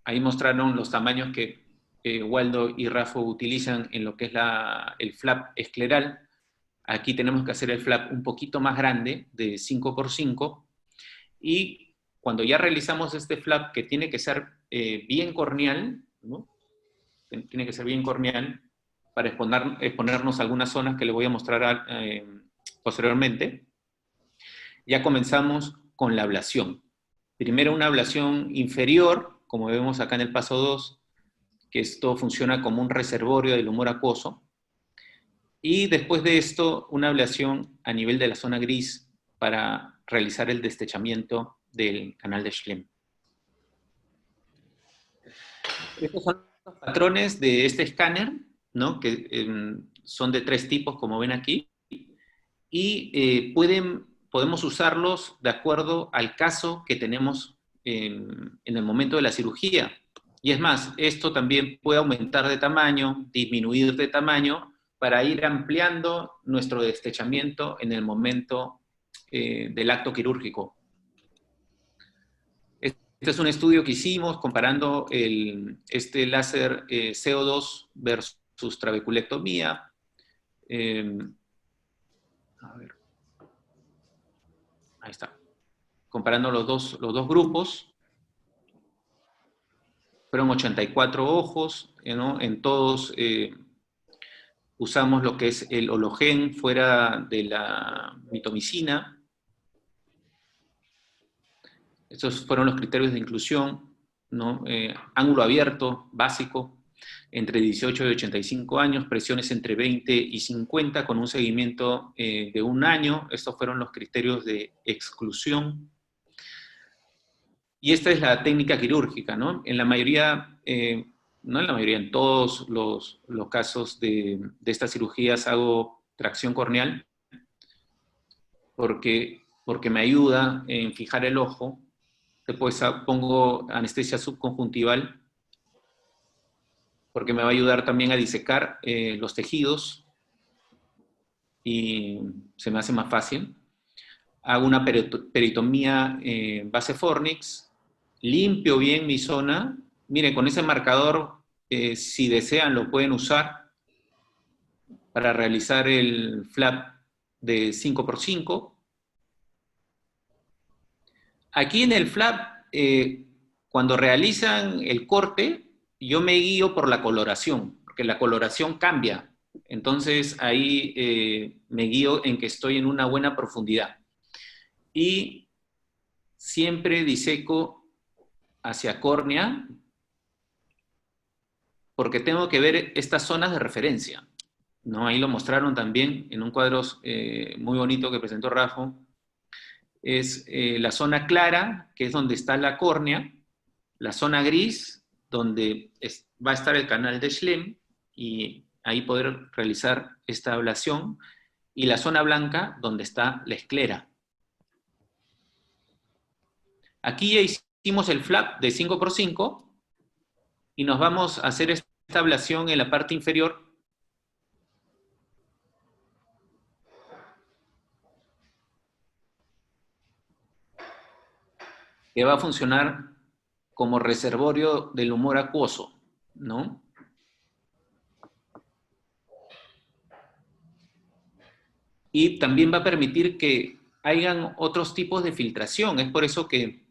Ahí mostraron los tamaños que Waldo y Rafa utilizan en lo que es el flap escleral. Aquí tenemos que hacer el flap un poquito más grande, de 5×5, y cuando ya realizamos este flap, que tiene que ser bien corneal, ¿no? Tiene que ser bien corneal, para exponernos a algunas zonas que les voy a mostrar posteriormente, ya comenzamos con la ablación. Primero una ablación inferior, como vemos acá en el paso 2, que esto funciona como un reservorio del humor acuoso. Y después de esto, una ablación a nivel de la zona gris para realizar el destechamiento del canal de Schlemm. Estos son los patrones de este escáner, ¿no? Que son de 3 tipos, como ven aquí. Y podemos usarlos de acuerdo al caso que tenemos en el momento de la cirugía. Y es más, esto también puede aumentar de tamaño, disminuir de tamaño, para ir ampliando nuestro destechamiento en el momento del acto quirúrgico. Este es un estudio que hicimos comparando este láser CO2 versus trabeculectomía. A ver. Ahí está. Comparando los dos grupos. Fueron 84 ojos, ¿no? En todos usamos lo que es el hologen fuera de la mitomicina. Estos fueron los criterios de inclusión, ¿no? Ángulo abierto, básico, entre 18 y 85 años, presiones entre 20 y 50, con un seguimiento de 1 año. Estos fueron los criterios de exclusión. Y esta es la técnica quirúrgica, ¿no? En la mayoría, no en la mayoría, en todos los casos de estas cirugías hago tracción corneal, porque me ayuda en fijar el ojo. Después pongo anestesia subconjuntival, porque me va a ayudar también a disecar los tejidos, y se me hace más fácil. Hago una peritomía base fornix, limpio bien mi zona. Miren, con ese marcador, si desean, lo pueden usar para realizar el flap de 5×5. Aquí en el flap, cuando realizan el corte, yo me guío por la coloración, porque la coloración cambia. Entonces ahí me guío en que estoy en una buena profundidad. Y siempre diseco hacia córnea, porque tengo que ver estas zonas de referencia, ¿no? Ahí lo mostraron también en un cuadro muy bonito que presentó Rafa. Es la zona clara, que es donde está la córnea, la zona gris, donde va a estar el canal de Schlemm, y ahí poder realizar esta ablación, y la zona blanca, donde está la esclera. Aquí ya hicimos el flap de 5×5, y nos vamos a hacer esta ablación en la parte inferior, que va a funcionar como reservorio del humor acuoso, ¿no? y también va a permitir que hayan otros tipos de filtración. Es por eso que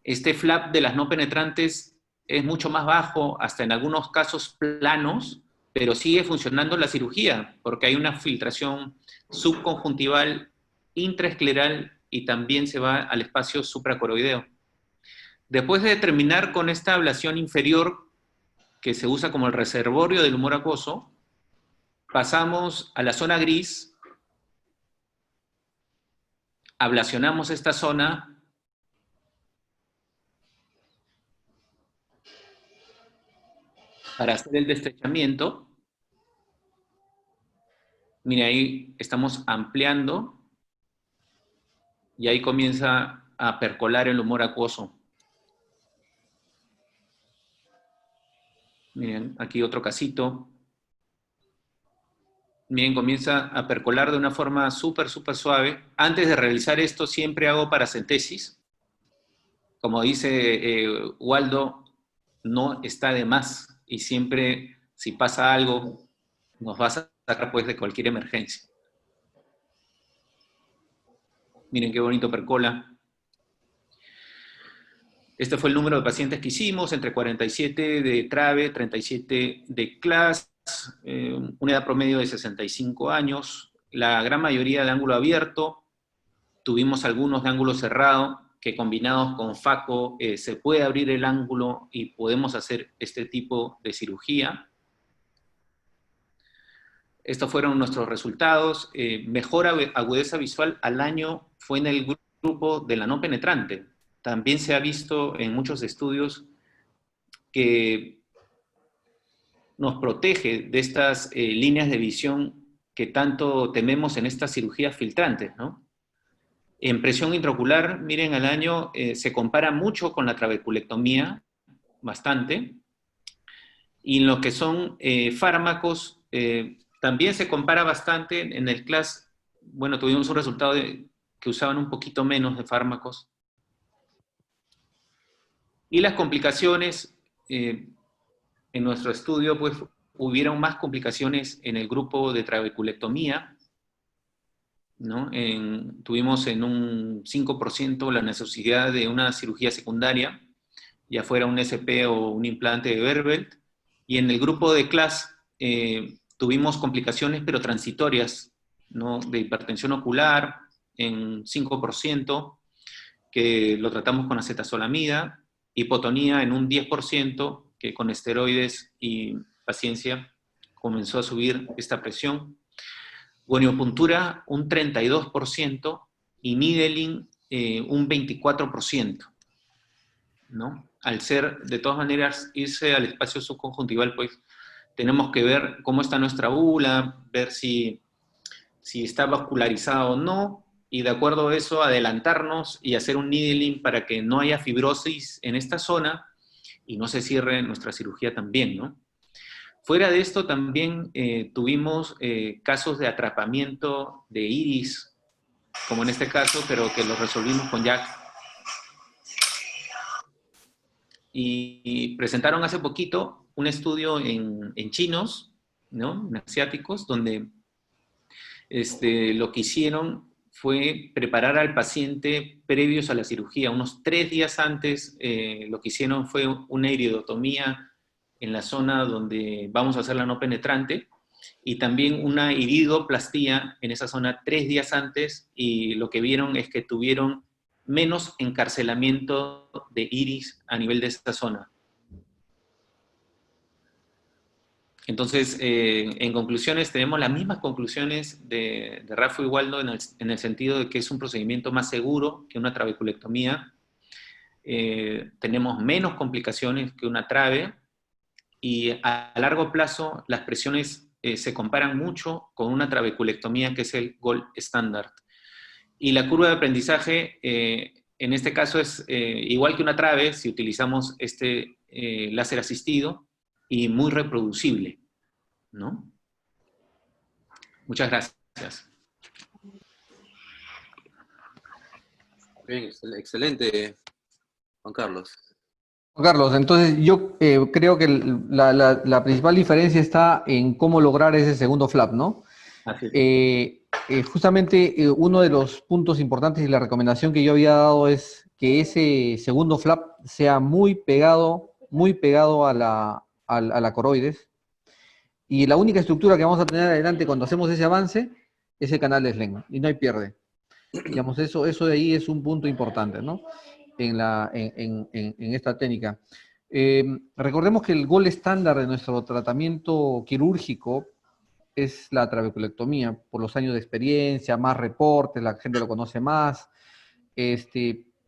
este flap de las no penetrantes es mucho más bajo, hasta en algunos casos planos, pero sigue funcionando la cirugía, porque hay una filtración subconjuntival, intraescleral, y también se va al espacio supracoroideo. Después de terminar con esta ablación inferior, que se usa como el reservorio del humor acuoso, pasamos a la zona gris, ablacionamos esta zona para hacer el destrechamiento. Mire, ahí estamos ampliando y ahí comienza a percolar el humor acuoso. Miren, aquí otro casito. Miren, comienza a percolar de una forma súper suave. Antes de realizar esto, siempre hago paracentesis. Como dice Waldo, no está de más. Y siempre, si pasa algo, nos va a sacar pues de cualquier emergencia. Miren qué bonito percola. Este fue el número de pacientes que hicimos, entre 47 de trave, 37 de CLAS, una edad promedio de 65 años, la gran mayoría de ángulo abierto, tuvimos algunos de ángulo cerrado, que combinados con FACO se puede abrir el ángulo y podemos hacer este tipo de cirugía. Estos fueron nuestros resultados. Mejor agudeza visual al año fue en el grupo de la no penetrante. También se ha visto en muchos estudios que nos protege de estas líneas de visión que tanto tememos en estas cirugías filtrantes, ¿no? En presión intraocular, miren, al año se compara mucho con la trabeculectomía, bastante, y en lo que son fármacos, también se compara bastante. En el CLAS, bueno, tuvimos un resultado que usaban un poquito menos de fármacos. Y las complicaciones, en nuestro estudio, pues, hubieron más complicaciones en el grupo de trabeculectomía, ¿no? Tuvimos en un 5% la necesidad de una cirugía secundaria, ya fuera un SP o un implante de Berbelt, y en el grupo de CLAS tuvimos complicaciones pero transitorias, ¿no? De hipertensión ocular en 5%, que lo tratamos con acetazolamida, hipotonía en un 10%, que con esteroides y paciencia comenzó a subir esta presión, goniopuntura un 32% y needling un 24%, ¿no? Al ser, de todas maneras, irse al espacio subconjuntival, pues tenemos que ver cómo está nuestra úvula, ver si está vascularizada o no, y de acuerdo a eso adelantarnos y hacer un needling para que no haya fibrosis en esta zona y no se cierre nuestra cirugía también, ¿no? Fuera de esto también tuvimos casos de atrapamiento de iris, como en este caso, pero que lo resolvimos con Jack. Y presentaron hace poquito un estudio en chinos, ¿no? En asiáticos, donde lo que hicieron fue preparar al paciente previos a la cirugía. Unos 3 días antes, lo que hicieron fue una iridotomía en la zona donde vamos a hacer la no penetrante, y también una iridoplastía en esa zona 3 días antes, y lo que vieron es que tuvieron menos encarcelamiento de iris a nivel de esta zona. Entonces, en conclusiones, tenemos las mismas conclusiones de Rafa y Waldo en el sentido de que es un procedimiento más seguro que una trabeculectomía. Tenemos menos complicaciones que una trave, y a largo plazo las presiones se comparan mucho con una trabeculectomía, que es el gold standard. Y la curva de aprendizaje, en este caso, es igual que una trave si utilizamos este láser asistido, y muy reproducible, ¿no? Muchas gracias. Bien, excelente, Juan Carlos. Juan Carlos, entonces yo creo que la principal diferencia está en cómo lograr ese segundo flap, ¿no? Así es. Justamente uno de los puntos importantes y la recomendación que yo había dado es que ese segundo flap sea muy pegado a la coroides. Y la única estructura que vamos a tener adelante cuando hacemos ese avance es el canal de Slen, y no hay pierde. Digamos, eso de ahí es un punto importante, ¿no? En esta técnica. Recordemos que el gol estándar de nuestro tratamiento quirúrgico es la trabeculectomía, por los años de experiencia, más reportes, la gente lo conoce más,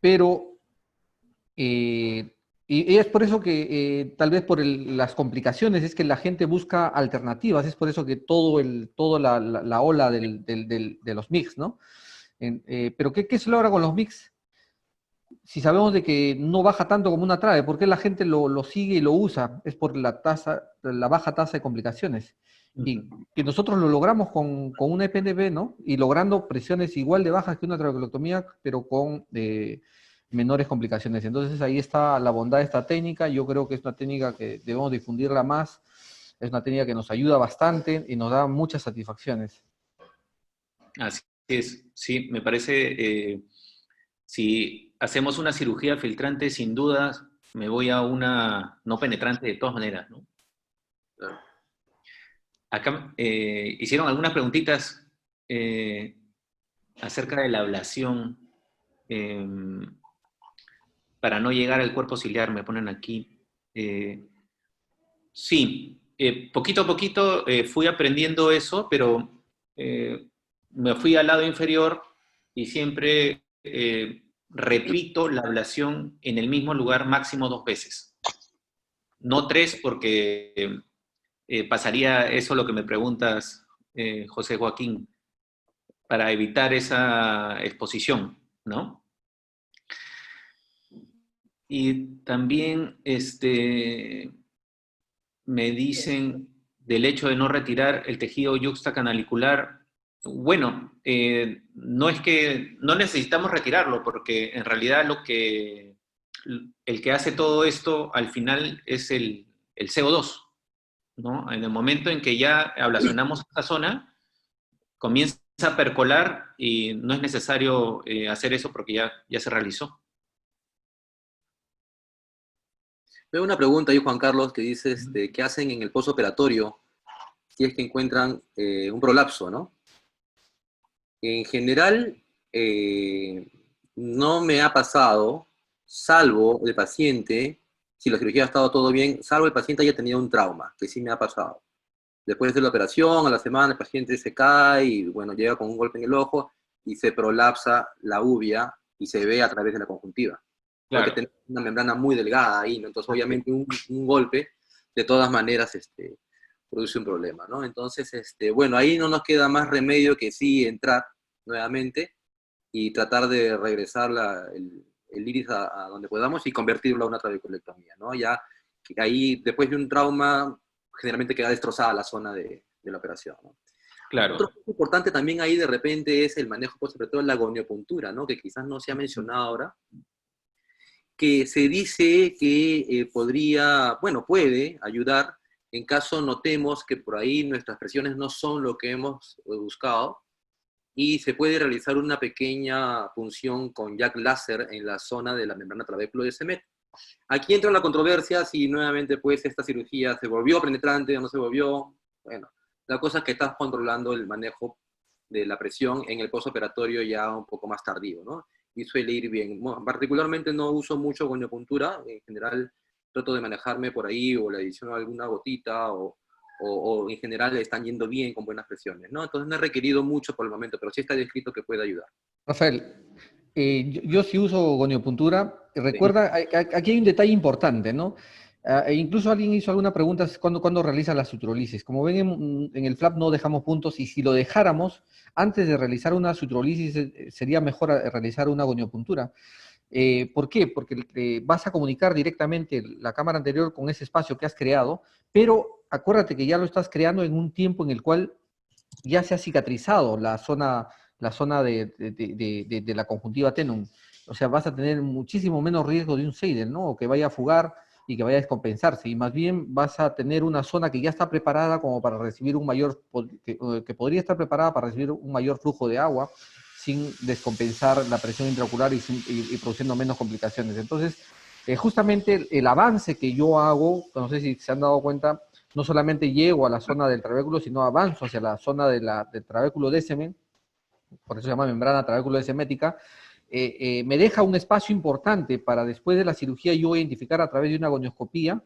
pero y es por eso que tal vez por las complicaciones es que la gente busca alternativas, es por eso que toda la ola de los mix, ¿no? Pero ¿qué se logra con los mix? Si sabemos de que no baja tanto como una trave, ¿por qué la gente lo sigue y lo usa? Es por la baja tasa de complicaciones. Y que nosotros lo logramos con una EPNP, ¿no? Y logrando presiones igual de bajas que una trabeculectomía, pero con menores complicaciones. Entonces ahí está la bondad de esta técnica. Yo creo que es una técnica que debemos difundirla más. Es una técnica que nos ayuda bastante y nos da muchas satisfacciones. Así es, sí, me parece, si hacemos una cirugía filtrante, sin dudas, me voy a una no penetrante de todas maneras, ¿no? Claro. Acá hicieron algunas preguntitas acerca de la ablación para no llegar al cuerpo ciliar, me ponen aquí. Sí, poquito a poquito fui aprendiendo eso, pero me fui al lado inferior y siempre repito la ablación en el mismo lugar máximo 2 veces. No 3 porque pasaría eso lo que me preguntas, José Joaquín, para evitar esa exposición, ¿no? Y también me dicen del hecho de no retirar el tejido yuxtacanalicular. Bueno, no es que no necesitamos retirarlo, porque en realidad el que hace todo esto al final es el CO2, ¿no? En el momento en que ya ablacionamos esta zona, comienza a percolar y no es necesario hacer eso porque ya se realizó. Veo una pregunta ahí, Juan Carlos, que dice, ¿qué hacen en el postoperatorio si es que encuentran un prolapso, ¿no? En general, no me ha pasado, salvo el paciente, si la cirugía ha estado todo bien, salvo el paciente haya tenido un trauma, que sí me ha pasado. Después de la operación, a la semana, el paciente se cae y, bueno, llega con un golpe en el ojo y se prolapsa la uvea y se ve a través de la conjuntiva. Claro. Porque tenemos una membrana muy delgada ahí, ¿no? Entonces, obviamente, un golpe, de todas maneras, produce un problema, ¿no? Entonces, bueno, ahí no nos queda más remedio que sí entrar nuevamente y tratar de regresar el iris a donde podamos y convertirlo a una trabeculectomía, ¿no? Ya que ahí, después de un trauma, generalmente queda destrozada la zona de la operación, ¿no? Claro. Otro punto importante también ahí de repente es el manejo postoperatorio de la goniopuntura, ¿no? Que quizás no se ha mencionado ahora, que se dice que puede ayudar en caso notemos que por ahí nuestras presiones no son lo que hemos buscado, y se puede realizar una pequeña punción con jack láser en la zona de la membrana trabéculo de Semet. Aquí entra la controversia si nuevamente pues esta cirugía se volvió penetrante o no se volvió. Bueno, la cosa es que estás controlando el manejo de la presión en el postoperatorio ya un poco más tardío, ¿no? Y suele ir bien. Bueno, particularmente no uso mucho goniopuntura, en general trato de manejarme por ahí o le adiciono alguna gotita o en general están yendo bien con buenas presiones, ¿no? Entonces no he requerido mucho por el momento, pero sí está descrito que puede ayudar. Rafael, yo sí uso goniopuntura. Recuerda, aquí hay un detalle importante, ¿no? Incluso alguien hizo alguna pregunta cuando realiza la suturolisis. Como ven, en el flap no dejamos puntos, y si lo dejáramos, antes de realizar una suturolisis sería mejor realizar una goniopuntura. ¿Por qué? Porque vas a comunicar directamente la cámara anterior con ese espacio que has creado, pero acuérdate que ya lo estás creando en un tiempo en el cual ya se ha cicatrizado la zona de la conjuntiva tenum. O sea, vas a tener muchísimo menos riesgo de un Seidel, ¿no? O que vaya a fugar, y que vaya a descompensarse, y más bien vas a tener una zona que ya está preparada como para recibir un mayor, que podría estar preparada para recibir un mayor flujo de agua sin descompensar la presión intraocular y produciendo menos complicaciones. Entonces, justamente el avance que yo hago, no sé si se han dado cuenta, no solamente llego a la zona del trabéculo, sino avanzo hacia la zona del trabéculo décime, por eso se llama membrana trabéculo décmética, me deja un espacio importante para después de la cirugía yo identificar a través de una gonioscopía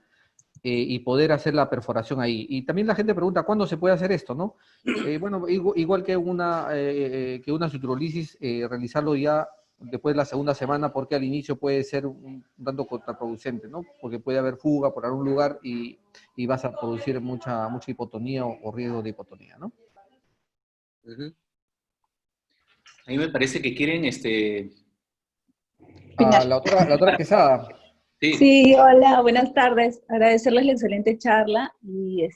y poder hacer la perforación ahí. Y también la gente pregunta, ¿cuándo se puede hacer esto, no? Bueno, igual que una suturolisis, realizarlo ya después de la segunda semana, porque al inicio puede ser un tanto contraproducente, ¿no? Porque puede haber fuga por algún lugar y vas a producir mucha hipotonía o riesgo de hipotonía, ¿no? Ujú. A mí me parece que quieren, A la doctora Quesada. sí, Sí, hola, buenas tardes. Agradecerles la excelente charla y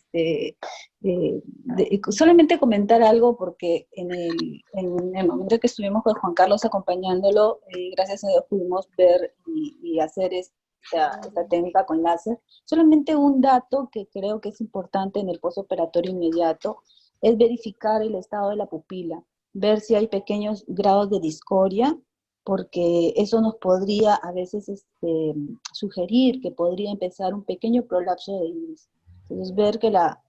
solamente comentar algo porque en el momento que estuvimos con Juan Carlos acompañándolo, gracias a Dios pudimos ver y hacer esta técnica con láser. Solamente un dato que creo que es importante en el postoperatorio inmediato es verificar el estado de la pupila, ver si hay pequeños grados de discoria, porque eso nos podría a veces sugerir que podría empezar un pequeño prolapso de iris. Entonces, ver que la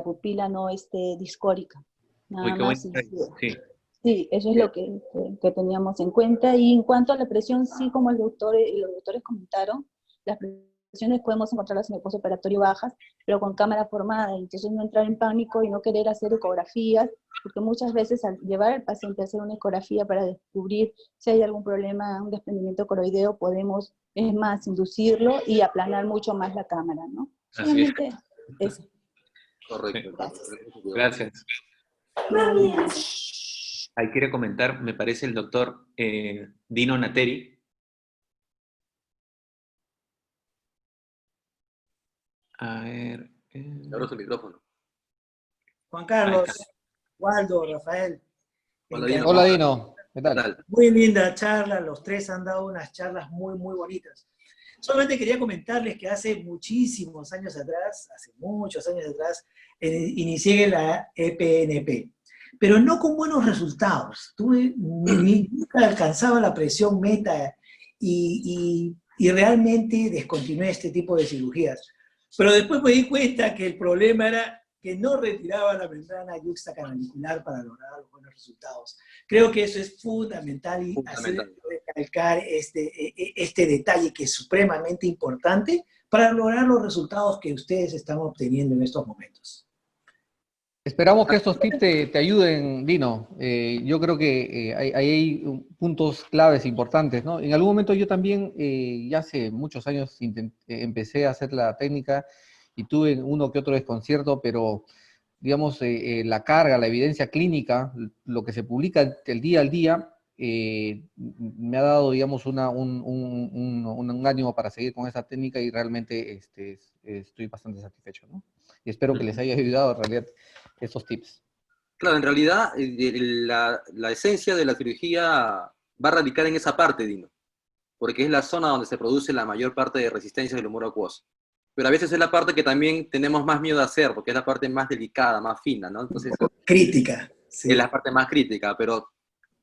pupila no esté discórica. Nada uy, qué más. bueno. Sí. Sí, eso es lo que teníamos en cuenta. Y en cuanto a la presión, sí, como los doctores comentaron, las presiones podemos encontrarlas en el postoperatorio bajas, pero con cámara formada. Entonces, no entrar en pánico y no querer hacer ecografías, porque muchas veces al llevar al paciente a hacer una ecografía para descubrir si hay algún problema, un desprendimiento coroideo, podemos, es más, inducirlo y aplanar mucho más la cámara, ¿no? Así es. Solamente eso. Correcto. Gracias. Gracias. Ahí quiere comentar, me parece, el doctor Dino Nateri. A ver. Abro su micrófono. Juan Carlos, Waldo, Rafael. Hola, Dino. Hola, Dino. ¿Qué ¿Qué tal? tal? Muy linda charla, los tres han dado unas charlas muy, muy bonitas. Solamente quería comentarles que hace muchísimos años atrás, inicié la EPNP, pero no con buenos resultados. Nunca alcanzaba la presión meta y realmente descontinué este tipo de cirugías. Pero después me di cuenta que el problema era que no retiraba la membrana yuxtacanalicular para lograr los buenos resultados. Creo que eso es fundamental y hacer recalcar este detalle que es supremamente importante para lograr los resultados que ustedes están obteniendo en estos momentos. Esperamos que estos tips te ayuden, Dino. Yo creo que hay puntos claves importantes, ¿no? En algún momento yo también, ya hace muchos años, empecé a hacer la técnica y tuve uno que otro desconcierto, pero digamos, la carga, la evidencia clínica, lo que se publica el día al día, me ha dado, digamos, un ánimo para seguir con esta técnica y realmente estoy bastante satisfecho, ¿no? Y espero que les haya ayudado en realidad estos tips. Claro, en realidad la esencia de la cirugía va a radicar en esa parte, Dino, porque es la zona donde se produce la mayor parte de resistencia del humor acuoso. Pero a veces es la parte que también tenemos más miedo a hacer, porque es la parte más delicada, más fina, ¿no? Entonces, crítica. Sí. Es la parte más crítica, pero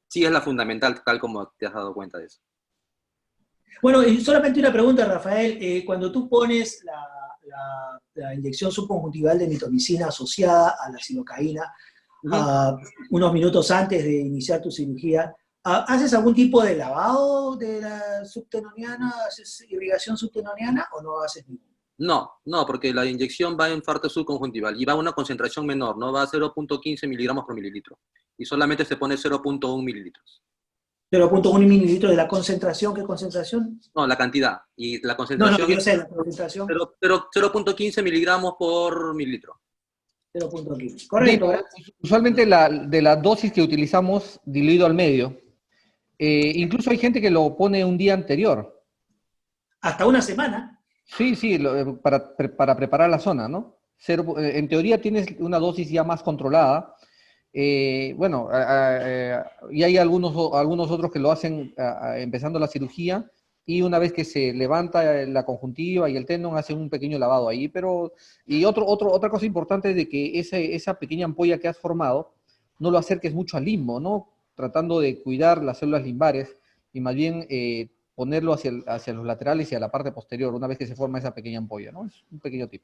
sí es la fundamental, tal como te has dado cuenta de eso. Bueno, y solamente una pregunta, Rafael. Cuando tú pones la inyección subconjuntival de mitomicina asociada a la silocaína, unos minutos antes de iniciar tu cirugía, ¿haces algún tipo de lavado de la subtenoniana? ¿Haces irrigación subtenoniana o no haces ningún? No, porque la inyección va en parte subconjuntival y va a una concentración menor, ¿no? Va a 0.15 miligramos por mililitro. Y solamente se pone 0.1 mililitros. 0.1 mililitros de la concentración, ¿qué concentración? No, la cantidad. Y la concentración no, yo sé, la concentración. 0.15 miligramos por mililitro. 0.15. Correcto. Usualmente de la dosis que utilizamos diluido al medio, incluso hay gente que lo pone un día anterior. ¿Hasta una semana? Sí, para preparar la zona, ¿no? En teoría tienes una dosis ya más controlada. Bueno, y hay algunos otros que lo hacen empezando la cirugía, y una vez que se levanta la conjuntiva y el tendón, hacen un pequeño lavado ahí, y otra cosa importante es de que esa pequeña ampolla que has formado, no lo acerques mucho al limbo, ¿no? Tratando de cuidar las células limbares, y más bien ponerlo hacia los laterales y a la parte posterior, una vez que se forma esa pequeña ampolla, ¿no? Es un pequeño tip.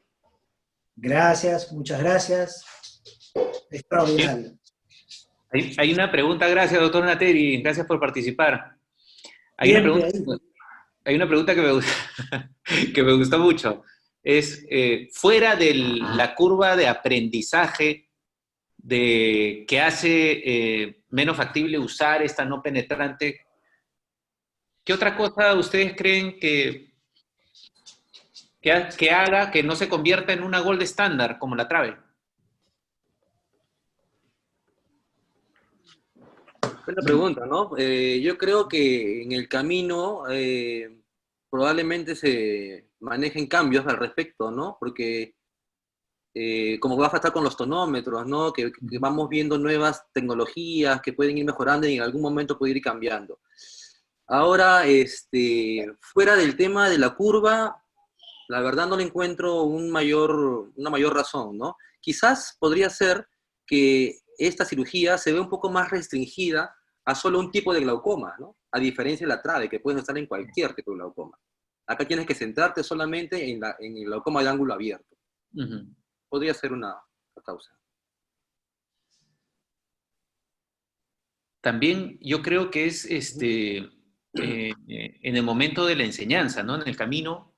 Gracias, muchas gracias. Extraordinario. Hay una pregunta, gracias, doctor Nateri, gracias por participar. Hay una pregunta que me gusta, que me gustó mucho. Es, fuera de la curva de aprendizaje que hace menos factible usar esta no penetrante, ¿qué otra cosa ustedes creen que haga que no se convierta en una gold estándar como la trave? Buena pregunta, ¿no? Yo creo que en el camino probablemente se manejen cambios al respecto, ¿no? Porque como va a estar con los tonómetros, ¿no? Que vamos viendo nuevas tecnologías que pueden ir mejorando y en algún momento puede ir cambiando. Ahora, fuera del tema de la curva, la verdad no le encuentro una mayor razón, ¿no? Quizás podría ser que esta cirugía se ve un poco más restringida a solo un tipo de glaucoma, ¿no? A diferencia de la trave, que puedes estar en cualquier tipo de glaucoma. Acá tienes que centrarte solamente en el glaucoma de ángulo abierto. Podría ser una causa. También yo creo que es en el momento de la enseñanza, ¿no? En el camino,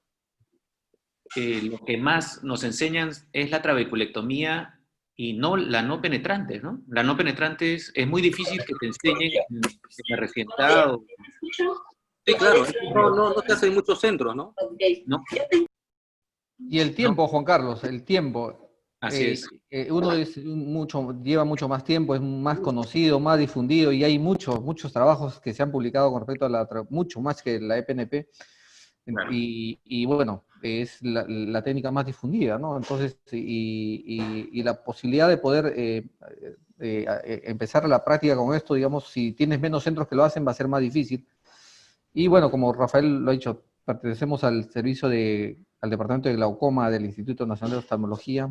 lo que más nos enseñan es la trabeculectomía y no la no penetrante, ¿no? La no penetrante es muy difícil que te enseñen en el recientado. Sí, claro, no se hace en muchos centros, ¿no? ¿No? Y el tiempo, Juan Carlos, el tiempo. Así es. Uno lleva mucho más tiempo, es más conocido, más difundido, y hay muchos trabajos que se han publicado con respecto a mucho más que la EPNP. Claro. Y bueno, es la técnica más difundida, ¿no? Entonces, y la posibilidad de poder empezar la práctica con esto, digamos, si tienes menos centros que lo hacen, va a ser más difícil. Y bueno, como Rafael lo ha dicho, pertenecemos al al Departamento de Glaucoma del Instituto Nacional de Oftalmología,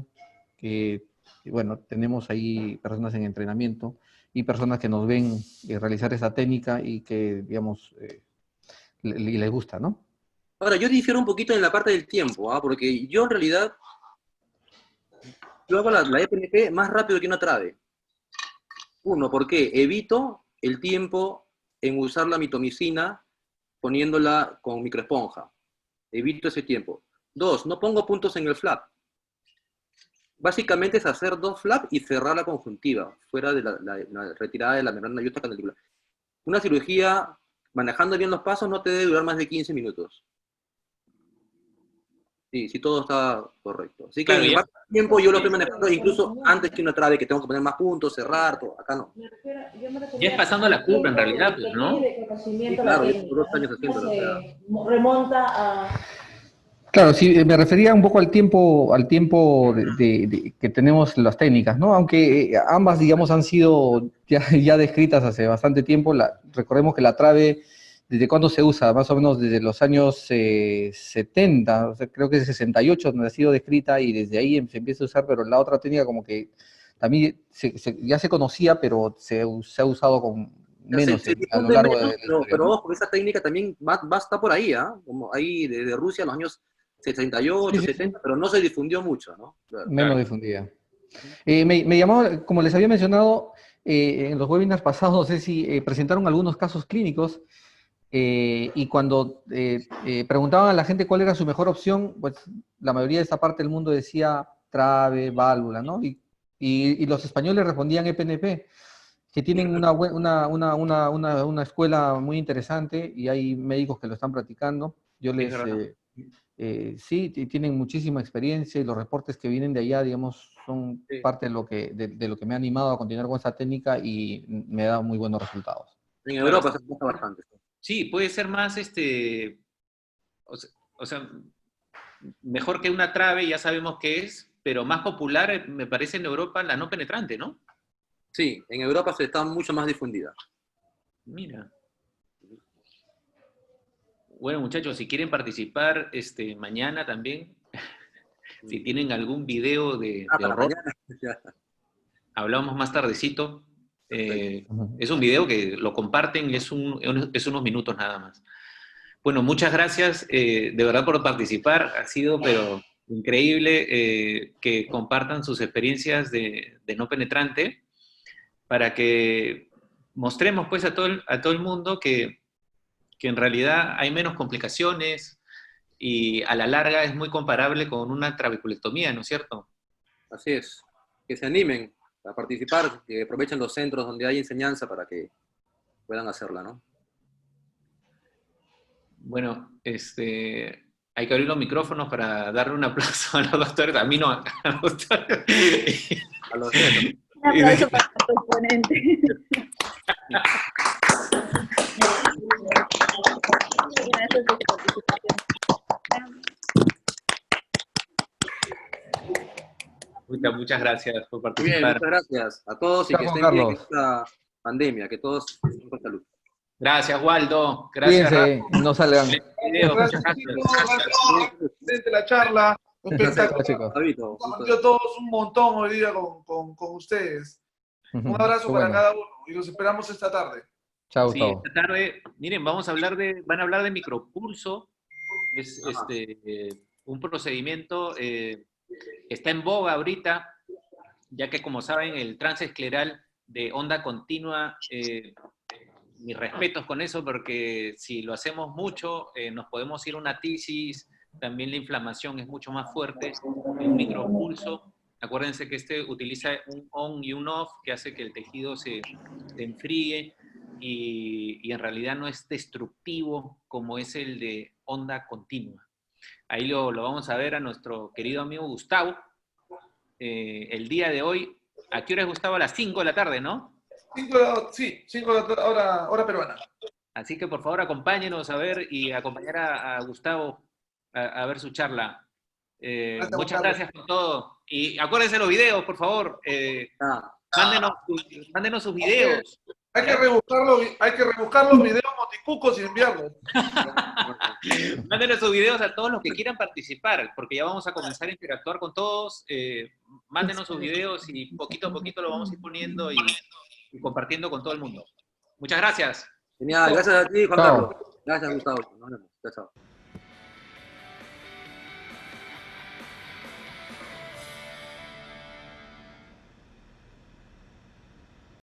que, bueno, tenemos ahí personas en entrenamiento y personas que nos ven realizar esa técnica y que, digamos, les gusta, ¿no? Ahora, yo difiero un poquito en la parte del tiempo, porque yo en realidad hago la EPNP más rápido que una trave. Uno, porque evito el tiempo en usar la mitomicina poniéndola con microesponja. Evito ese tiempo. Dos, no pongo puntos en el flap. Básicamente es hacer 2 flaps y cerrar la conjuntiva, fuera de la retirada de la membrana yusta canalicular. Una cirugía, manejando bien los pasos, no te debe durar más de 15 minutos. Sí, si todo está correcto. Así que claro, en el tiempo yo lo estoy manejando incluso antes que una trave, que tengo que poner más puntos, cerrar, todo. Acá no. Ya es pasando la curva en realidad, pues, ¿no? Sí, claro, yo 2 años haciéndolo. Remonta a... Claro, sí, me refería un poco al tiempo que tenemos las técnicas, ¿no? Aunque ambas, digamos, han sido ya descritas hace bastante tiempo. Recordemos que la trave, ¿desde cuándo se usa? Más o menos desde los años 70, o sea, creo que es 68 donde ha sido descrita, y desde ahí se empieza a usar, pero la otra técnica como que también ya se conocía, pero se ha usado con menos a lo largo de la historia. Pero ojo, esa técnica también va a estar por ahí, como ahí desde Rusia en los años 68, sí, 70, pero no se difundió mucho, ¿no? Claro. Menos difundida. Me llamó, como les había mencionado en los webinars pasados, no sé si presentaron algunos casos clínicos, y cuando preguntaban a la gente cuál era su mejor opción, pues la mayoría de esta parte del mundo decía trave, válvula, ¿no? Y los españoles respondían EPNP, que tienen una escuela muy interesante, y hay médicos que lo están practicando. Yo les... sí, tienen muchísima experiencia, y los reportes que vienen de allá, digamos, son parte de lo que me ha animado a continuar con esa técnica, y me da muy buenos resultados. En Europa se usa bastante. Sí, puede ser más, o sea, mejor que una trave, ya sabemos qué es, pero más popular, me parece, en Europa la no penetrante, ¿no? Sí, en Europa se está mucho más difundida. Mira. Bueno, muchachos, si quieren participar mañana también, si tienen algún video de para horror, mañana. Ya. hablamos más tardecito. Es un video que lo comparten, es unos minutos nada más. Bueno, muchas gracias de verdad por participar. Ha sido, pero increíble que compartan sus experiencias de no penetrante para que mostremos pues a todo el mundo que en realidad hay menos complicaciones y a la larga es muy comparable con una trabeculectomía, ¿no es cierto? Así es. Que se animen a participar, que aprovechen los centros donde hay enseñanza para que puedan hacerla, ¿no? Bueno, hay que abrir los micrófonos para darle un aplauso a los doctores, a mí no, a los doctores. A los centros. Un aplauso para nuestro ponente. Gracias por su participación. Muchas gracias por Muy bien, participar. muchas gracias a todos y Chao, que Juan estén bien en Carlos. esta pandemia, que todos estén con salud. Gracias, Waldo. Gracias, Cuídense, no salgan. Video, muchas Gracias, chicos. gracias. Gracias, excelente la charla. Espectacular. Chao, chicos. Fabito, Nos compartió todos un montón hoy día con ustedes. Un abrazo Qué para bueno. cada uno y los esperamos esta tarde. Chao, Sí, Gustavo. esta tarde, miren, van a hablar de micropulso. Es un procedimiento que está en boga ahorita, ya que como saben, el trance escleral de onda continua, mis respetos con eso, porque si lo hacemos mucho, nos podemos ir a una tisis, también la inflamación es mucho más fuerte. El micropulso, acuérdense que utiliza un on y un off, que hace que el tejido se enfríe, y en realidad no es destructivo como es el de onda continua. Ahí lo vamos a ver a nuestro querido amigo Gustavo. El día de hoy, ¿a qué hora es Gustavo? A las 5 de la tarde, ¿no? 5 de la tarde, hora peruana. Así que por favor acompáñenos a ver y acompañar a Gustavo a ver su charla. Muchas gracias por todo. Y acuérdense los videos, por favor. Mándenos sus videos. Hay que rebuscar los videos moticucos y enviarlos. Mándenos sus videos a todos los que quieran participar, porque ya vamos a comenzar a interactuar con todos. Mándenos sus videos y poquito a poquito lo vamos a ir poniendo y compartiendo con todo el mundo. Muchas gracias. Genial, gracias a ti, Juan Chao. Carlos. Gracias, Gustavo. Nos vemos. Chao, chao.